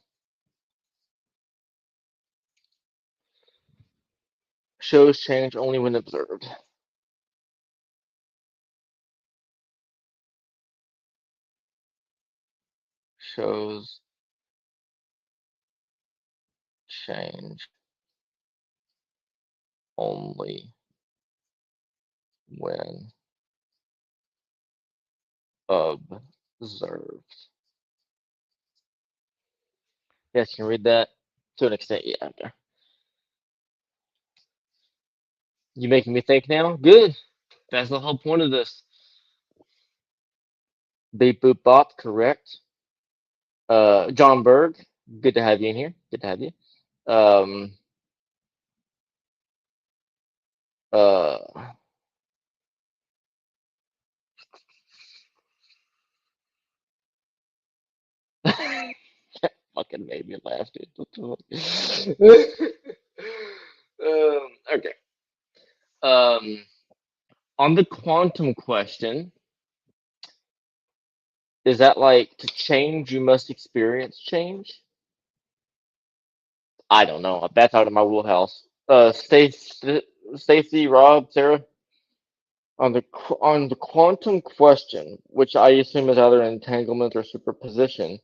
shows change only when observed. Shows change only when observed. Yes, you can read that to an extent. Yeah, okay. You making me think now? Good. That's the whole point of this. Beep boop bop, correct. John Berg, good to have you in here. Good to have you. Um, uh, fucking made me laugh, dude. Okay. Um, on the quantum question, is that like to change you must experience change? I don't know. That's out of my wheelhouse. Stacy, Rob, Sarah, on the quantum question, which I assume is either entanglement or superposition,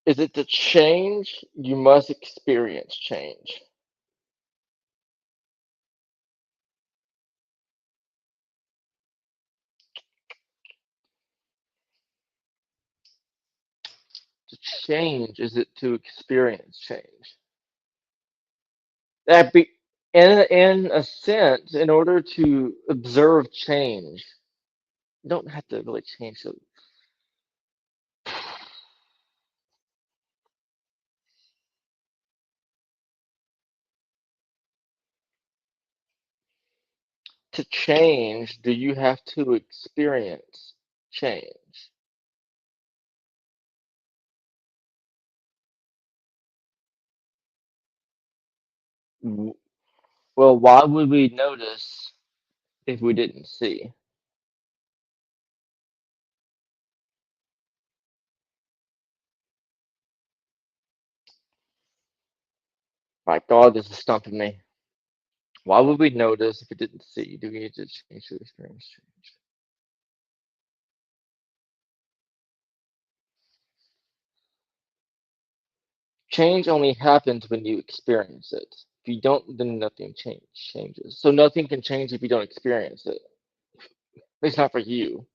is it to change you must experience change? To change, is it to experience change? That be in a sense, in order to observe change, you don't have to really change it. To change, do you have to experience change? W- Well, why would we notice if we didn't see? My God, this is stumping me. Why would we notice if we didn't see? Do we need to change to experience change? Change only happens when you experience it. If you don't, then nothing changes. So nothing can change if you don't experience it. At least not for you.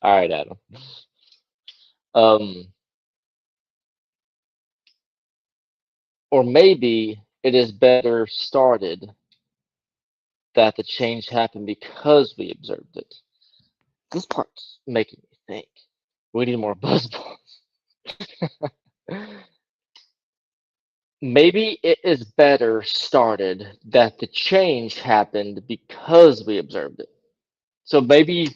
All right, Adam. Um, or maybe it is better started that the change happened because we observed it. This part's making me think. We need more buzzballs. Maybe it is better started that the change happened because we observed it. So maybe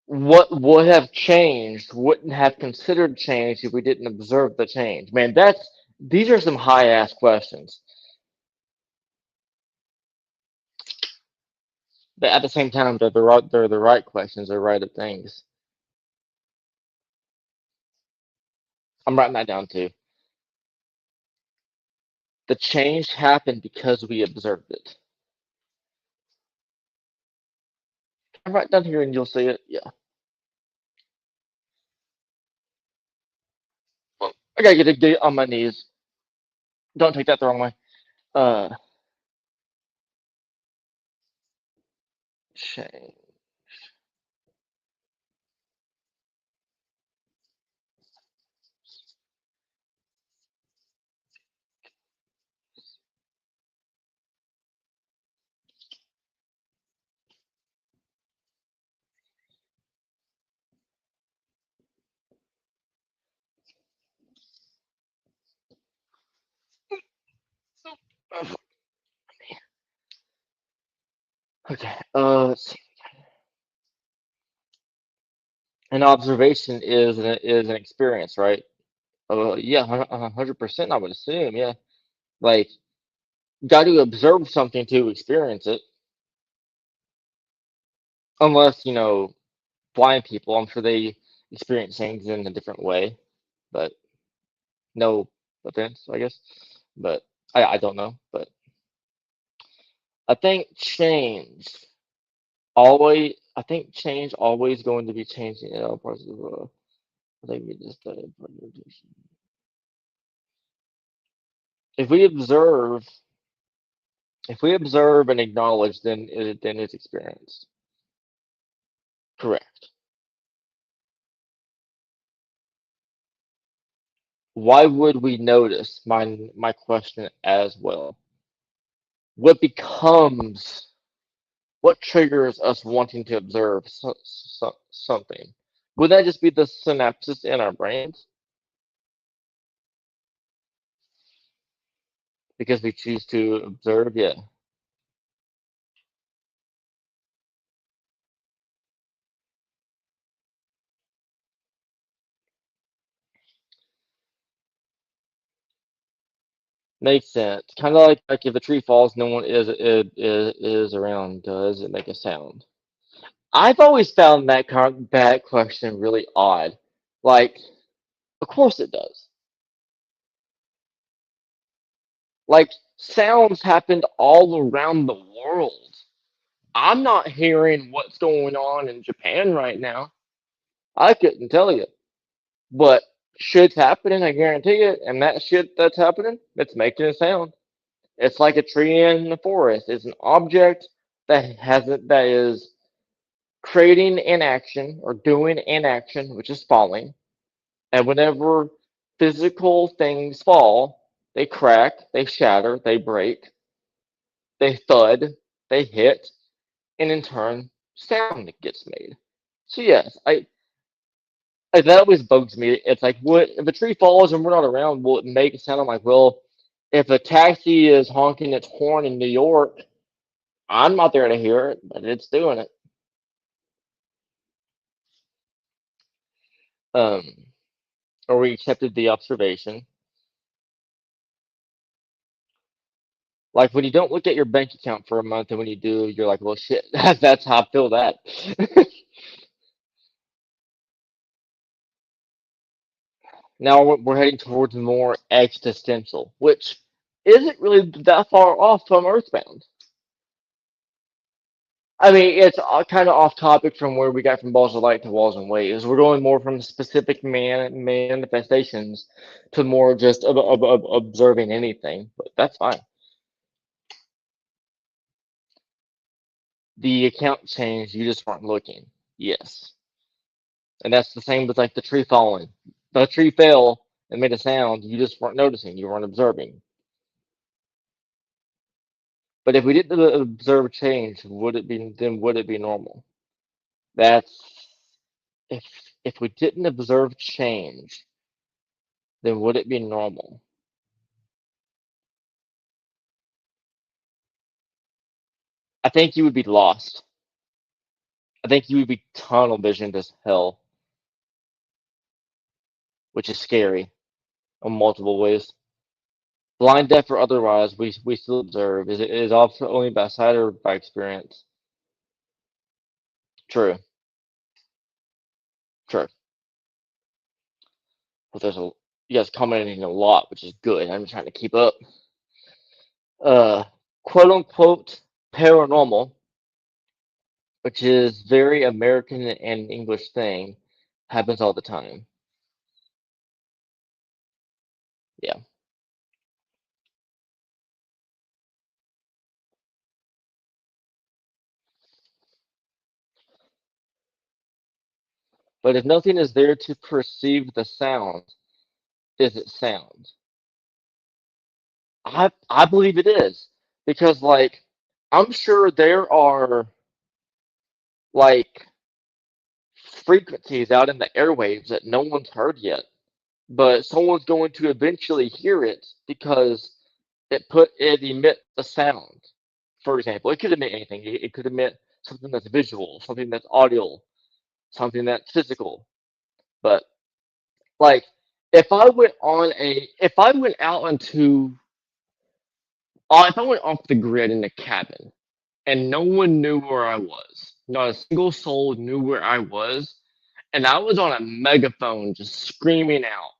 what would have changed wouldn't have considered change if we didn't observe the change. Man, these are some high ass questions. But at the same time, they're the right questions, they're right of things. I'm writing that down too. The change happened because we observed it. I'm right down here and you'll see it. Yeah. Well, I gotta get on my knees. Don't take that the wrong way. Uh, change. Okay. Let's see. An observation is an experience, right? Yeah, 100%. I would assume. Yeah. Like, got to observe something to experience it. Unless blind people, I'm sure they experience things in a different way. But no offense, I guess. But I don't know. But I think change always going to be changing in all parts of the world. I think we just if we observe if we observe and acknowledge, then it's experienced. Correct. Why would we notice? My question as well. What becomes what triggers us wanting to observe something? Would that just be the synapses in our brains because we choose to observe? Yeah, makes sense. Kind of like if a tree falls, no one is around. Does it make a sound? I've always found that question really odd. Like, of course it does. Like, sounds happened all around the world. I'm not hearing what's going on in Japan right now. I couldn't tell you. But shit's happening, I guarantee it. And that shit that's happening, it's making a sound. It's like a tree in the forest. It's an object that is creating inaction or doing inaction, which is falling. And whenever physical things fall, they crack, they shatter, they break, they thud, they hit, and in turn, sound gets made. So yes, that always bugs me. It's like, what if a tree falls and we're not around? Will it make a sound? I'm like, well, if a taxi is honking its horn in New York, I'm not there to hear it, but it's doing it. Um, or we accepted the observation. Like when you don't look at your bank account for a month, and when you do, you're like, well, shit, that's how I feel that. Now we're heading towards more existential, which isn't really that far off from Earthbound. I mean, it's kind of off topic from where we got from Balls of Light to Walls and Waves. We're going more from specific manifestations to more just observing anything, but that's fine. The account changed, you just weren't looking. Yes. And that's the same with like the tree falling. The tree fell and made a sound, you just weren't noticing, you weren't observing. But if we didn't observe change, would it be normal? That's if if we didn't observe change, then would it be normal? I think you would be lost. I think you would be tunnel visioned as hell, which is scary in multiple ways. Blind, deaf, or otherwise, we still observe. Is it is also only by sight or by experience? True, true. But there's a you guys commenting a lot, which is good. I'm trying to keep up. Uh, quote unquote paranormal, which is very American and English thing, happens all the time. Yeah. But if nothing is there to perceive the sound, is it sound? I believe it is because like I'm sure there are like frequencies out in the airwaves that no one's heard yet, but someone's going to eventually hear it because it emits a sound. For example, it could emit anything. It could emit something that's visual, something that's audio, something that's physical. But like if I went out into if I went off the grid in a cabin and no one knew where I was, not a single soul knew where I was, and I was on a megaphone just screaming out,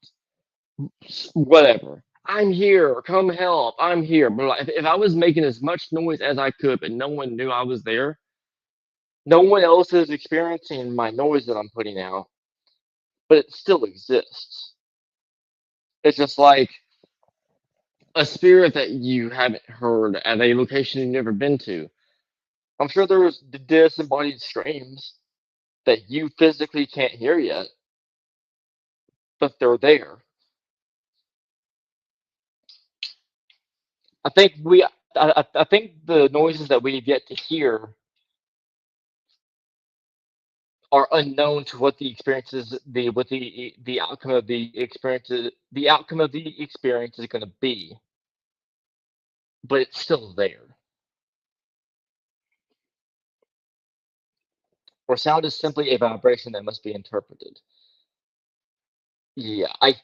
whatever. I'm here, come help, I'm here. But like, if I was making as much noise as I could, but no one knew I was there, no one else is experiencing my noise that I'm putting out, but it still exists. It's just like a spirit that you haven't heard at a location you've never been to. I'm sure there's disembodied streams that you physically can't hear yet, but they're there. I think we, I think the noises that we've yet to hear are unknown to what the experiences, the outcome of the outcome of the experience is going to be, but it's still there. Or sound is simply a vibration that must be interpreted. Yeah, I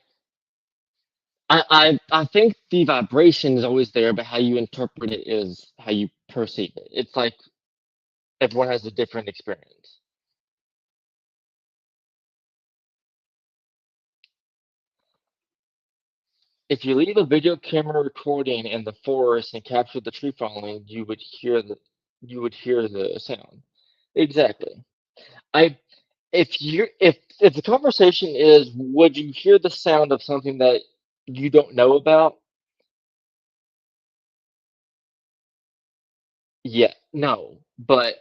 think the vibration is always there, but how you interpret it is how you perceive it. It's like everyone has a different experience. If you leave a video camera recording in the forest and capture the tree falling, you would hear the sound. Exactly. I if the conversation is would you hear the sound of something that you don't know about? Yeah, no. But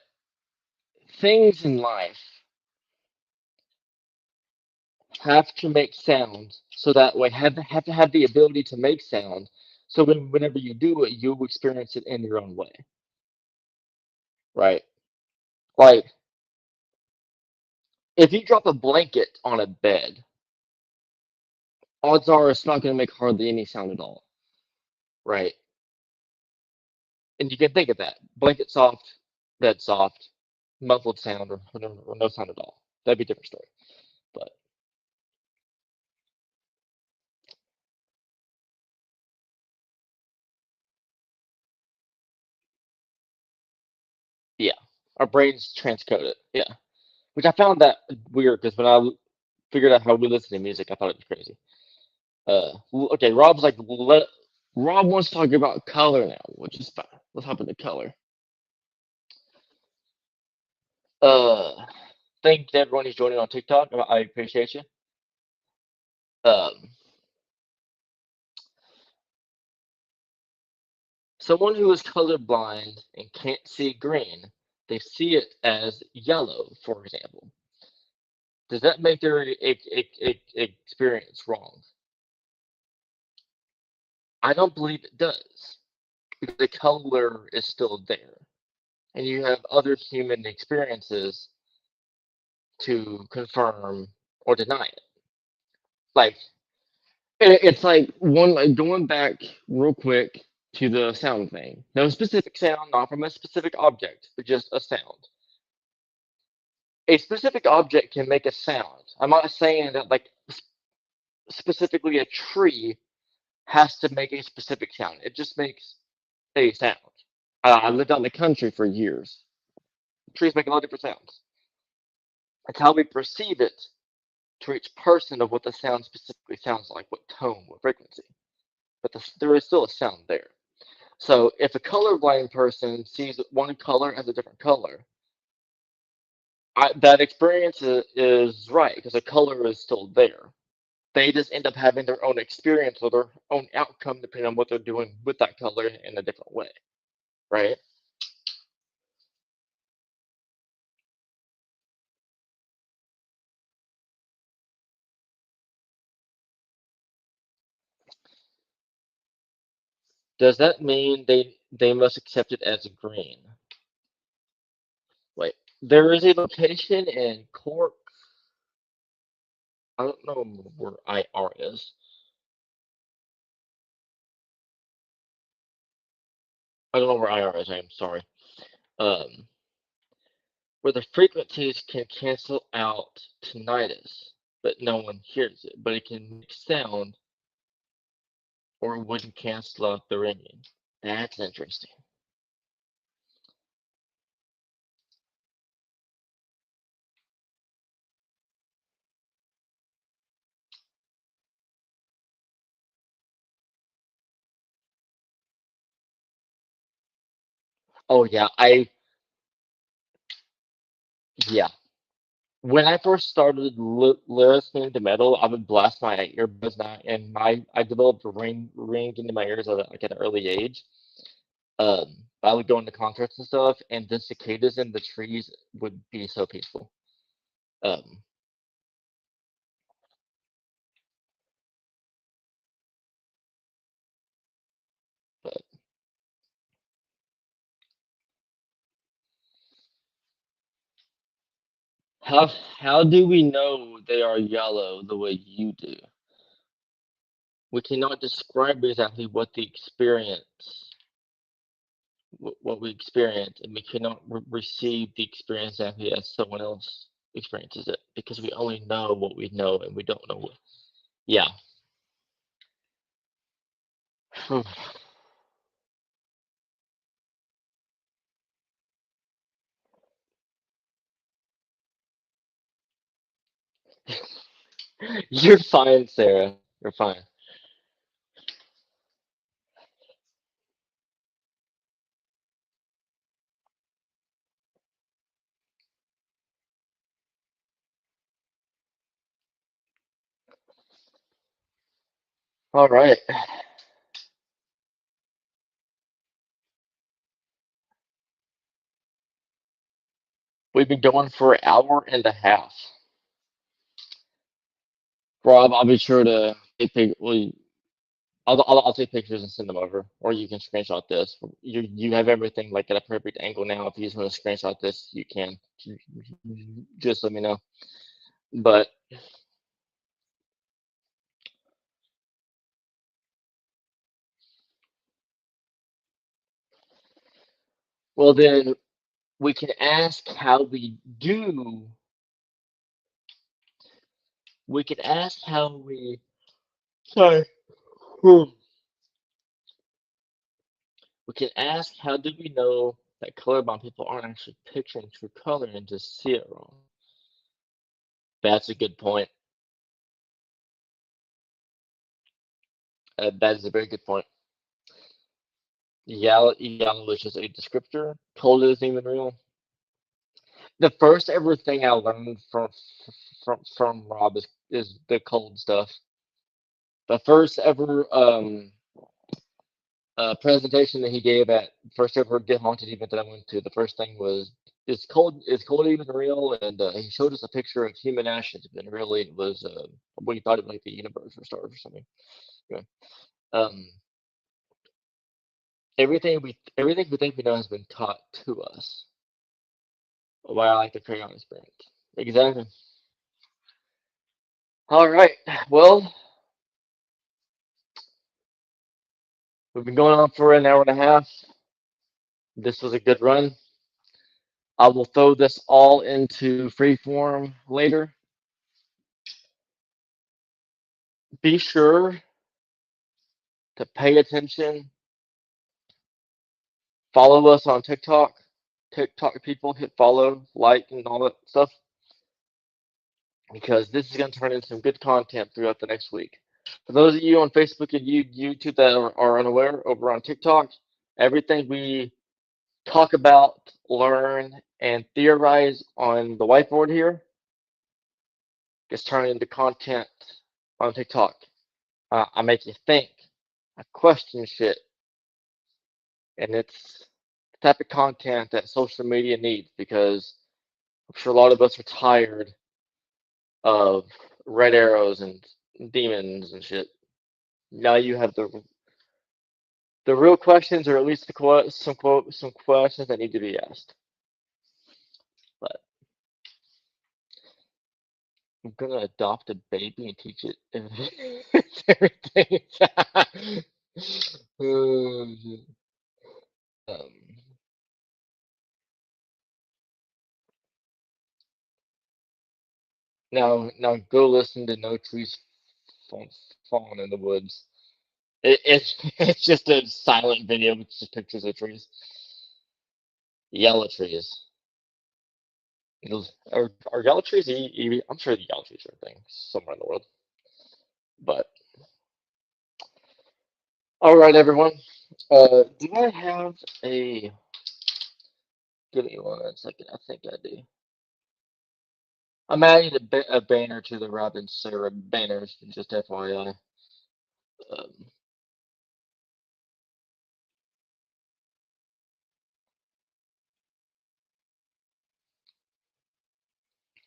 things in life have to make sound so that way have to have the ability to make sound so whenever you do it you experience it in your own way, right? Like if you drop a blanket on a bed, odds are it's not going to make hardly any sound at all, right? And you can think of that blanket soft, bed soft, muffled sound, or no sound at all. That'd be a different story. But yeah, our brains transcode it. Yeah, which I found that weird because when I figured out how we listen to music, I thought it was crazy. Okay, Rob wants to talk about color now, which is fine. Let's hop into color. Uh, thank everyone who's joining on TikTok. I appreciate you. Um, Someone who is colorblind and can't see green, they see it as yellow, for example. Does that make their experience wrong? I don't believe it does, because the color is still there, and you have other human experiences to confirm or deny it. Like it's like one like going back real quick to the sound thing. No specific sound, not from a specific object, but just a sound. A specific object can make a sound. I'm not saying that like specifically a tree has to make a specific sound. It just makes a sound. I lived out in the country for years. Trees make a lot of different sounds. It's how we perceive it to each person of what the sound specifically sounds like, what tone, what frequency. But there is still a sound there. So if a colorblind person sees one color as a different color, that experience is right because the color is still there. They just end up having their own experience or their own outcome depending on what they're doing with that color in a different way, right? Does that mean they must accept it as green? Wait, there is a location in Cork. I don't know where IR is. I don't know where IR is. I am sorry. Um, where the frequencies can cancel out tinnitus, but no one hears it. But it can make sound or it wouldn't cancel out the ringing. That's interesting. Oh yeah, yeah. When I first started listening to metal, I would blast my earbuds out, and I developed a ring into my ears at an early age. I would go into concerts and stuff, and the cicadas in the trees would be so peaceful. Um, but how do we know they are yellow the way you do? We cannot describe exactly what we experience, and we cannot receive the experience exactly as someone else experiences it because we only know what we know, and we don't know what. Yeah. You're fine, Sarah. You're fine. All right. We've been going for an hour and a half. Rob, I'll be sure to well, I'll take pictures and send them over, or you can screenshot this. You have everything like at a perfect angle now. If you just want to screenshot this, you can. Just let me know. But well, then we can ask how we do. We can ask how we. Sorry. Hmm. We can ask how do we know that colorblind people aren't actually picturing true color and just see it wrong. That's a good point. That is a very good point. Yellow is just a descriptor. Cold isn't even real. The first ever thing I learned from Rob is the cold stuff. The first ever presentation that he gave at first ever Get Haunted event that I went to, the first thing was is cold even real? And he showed us a picture of human ashes, and really it was what he thought it was like the universe or stars or something. Yeah. Um, everything we think we know has been taught to us by like the crayon experience. Exactly. All right. Well, we've been going on for an hour and a half. This was a good run. I will throw this all into freeform later. Be sure to pay attention. Follow us on TikTok. TikTok people, hit follow, like, and all that stuff because this is going to turn into some good content throughout the next week. For those of you on Facebook and YouTube that are unaware, over on TikTok, everything we talk about, learn, and theorize on the whiteboard here gets turned into content on TikTok. I make you think, I question shit, and it's the type of content that social media needs because I'm sure a lot of us are tired of red arrows and demons and shit. Now you have the real questions, or at least some questions that need to be asked. But I'm gonna adopt a baby and teach it everything. Oh, shit. um, now go listen to No Trees Falling in the Woods. It's it's just a silent video with just pictures of trees. Yellow trees. Are yellow trees? I'm sure the yellow trees are a thing somewhere in the world. But all right, everyone. Do I have a? Give me 1 second. I think I do. I'm adding a banner to the Robin Sarah banners, just FYI. Um,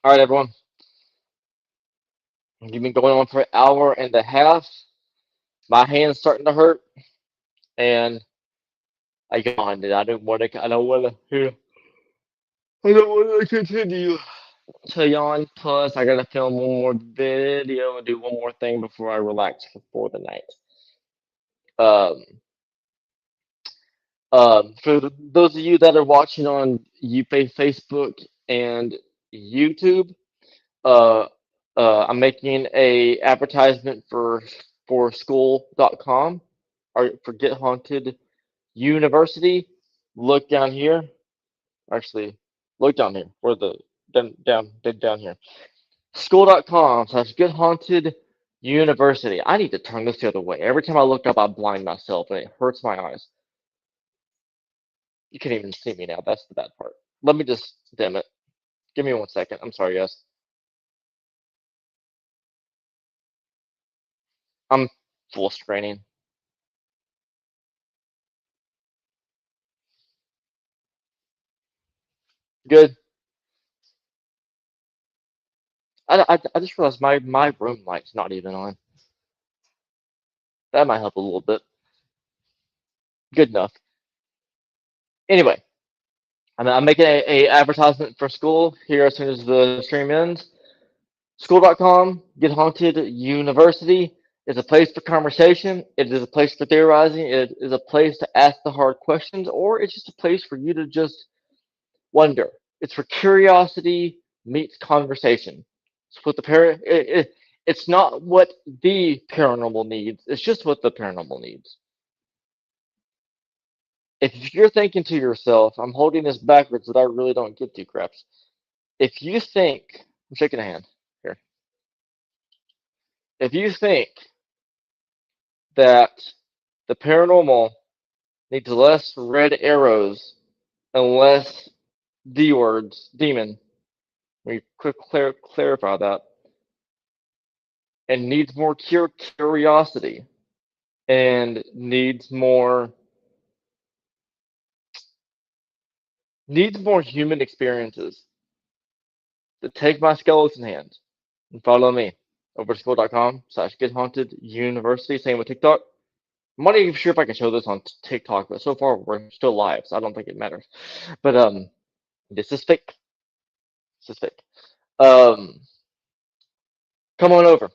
all right, everyone. You've been going on for an hour and a half. My hand's starting to hurt, and I yawned. And I don't want to. I don't want to. I don't want to continue to yawn. Plus, I gotta film one more video and do one more thing before I relax for the night. Um, for those of you that are watching on Facebook and YouTube, uh, I'm making a advertisement for school.com or for Get Haunted University. Look down here. Actually, look down here. Where the down here. School.com/Get Haunted University. I need to turn this the other way. Every time I look up, I blind myself and it hurts my eyes. You can't even see me now. That's the bad part. Let me just dim it. Give me 1 second. I'm sorry, guys. I'm full screening. Good. I just realized my room light's not even on. That might help a little bit. Good enough. Anyway, I'm making a advertisement for school here as soon as the stream ends. School.com, Get Haunted University is a place for conversation. It is a place for theorizing. It is a place to ask the hard questions, or it's just a place for you to just wonder. It's for curiosity meets conversation. It's what it's not what the paranormal needs. It's just what the paranormal needs. If you're thinking to yourself, I'm holding this backwards that I really don't get to, craps. If you think, I'm shaking a hand here. If you think that the paranormal needs less red arrows and less D words, demon. We clarify that. And needs more curiosity and needs more human experiences. To take my skeleton hand and follow me over to school.com/GetHauntedUniversity. Same with TikTok. I'm not even sure if I can show this on TikTok, but so far we're still live, so I don't think it matters. But this is fake. This is fake. Um, come on over.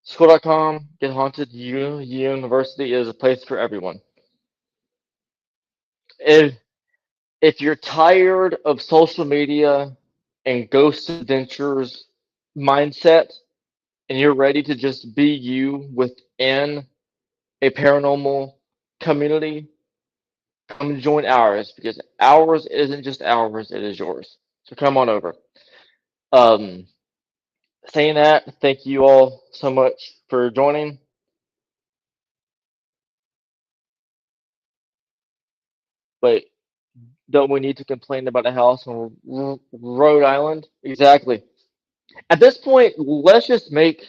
School.com, Get Haunted University is a place for everyone. If you're tired of social media and ghost adventures mindset, and you're ready to just be you within a paranormal community, come join ours, because ours isn't just ours, it is yours. So come on over. Um, saying that, thank you all so much for joining. But don't we need to complain about a house on Rhode Island? Exactly. At this point, let's just make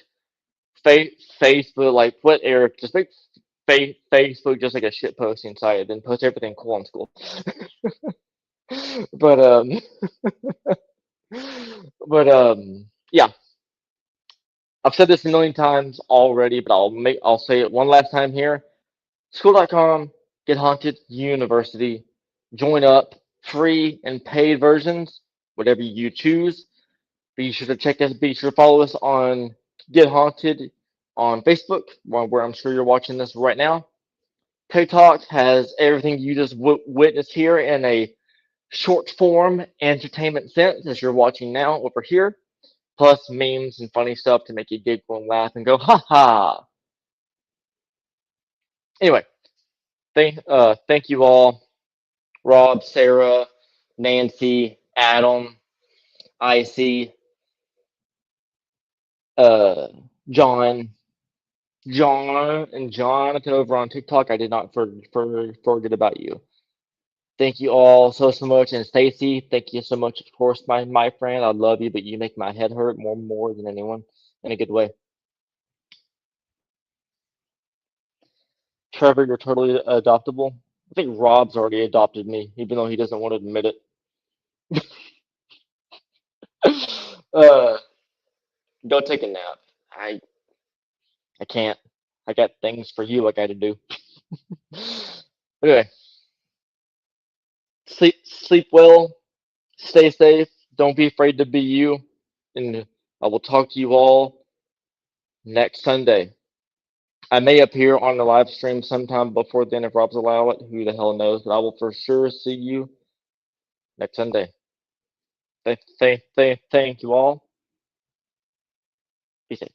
Facebook, like, what Eric, just make Facebook just like a shit posting site, then post everything cool on school. But yeah, I've said this a million times already, but I'll say it one last time here. School.com, Get Haunted University. Join up, free and paid versions, whatever you choose. Be sure to check us. Be sure to follow us on Get Haunted on Facebook, where I'm sure you're watching this right now. TikTok has everything you just witnessed here in a short form entertainment sense, as you're watching now over here, plus memes and funny stuff to make you giggle and laugh and go, ha ha. Anyway, thank you all. Rob, Sarah, Nancy, Adam, Icy, uh, John, and Jonathan over on TikTok. I did not forget about you. Thank you all so much, and Stacy, thank you so much. Of course, my friend, I love you, but you make my head hurt more than anyone, in a good way. Trevor, you're totally adoptable. I think Rob's already adopted me, even though he doesn't want to admit it. uh, go take a nap. I can't. I got things for you I got to do. Anyway, sleep well, stay safe, don't be afraid to be you, and I will talk to you all next Sunday. I may appear on the live stream sometime before then if Rob's allow it. Who the hell knows? But I will for sure see you next Sunday. Thank you all. Be safe.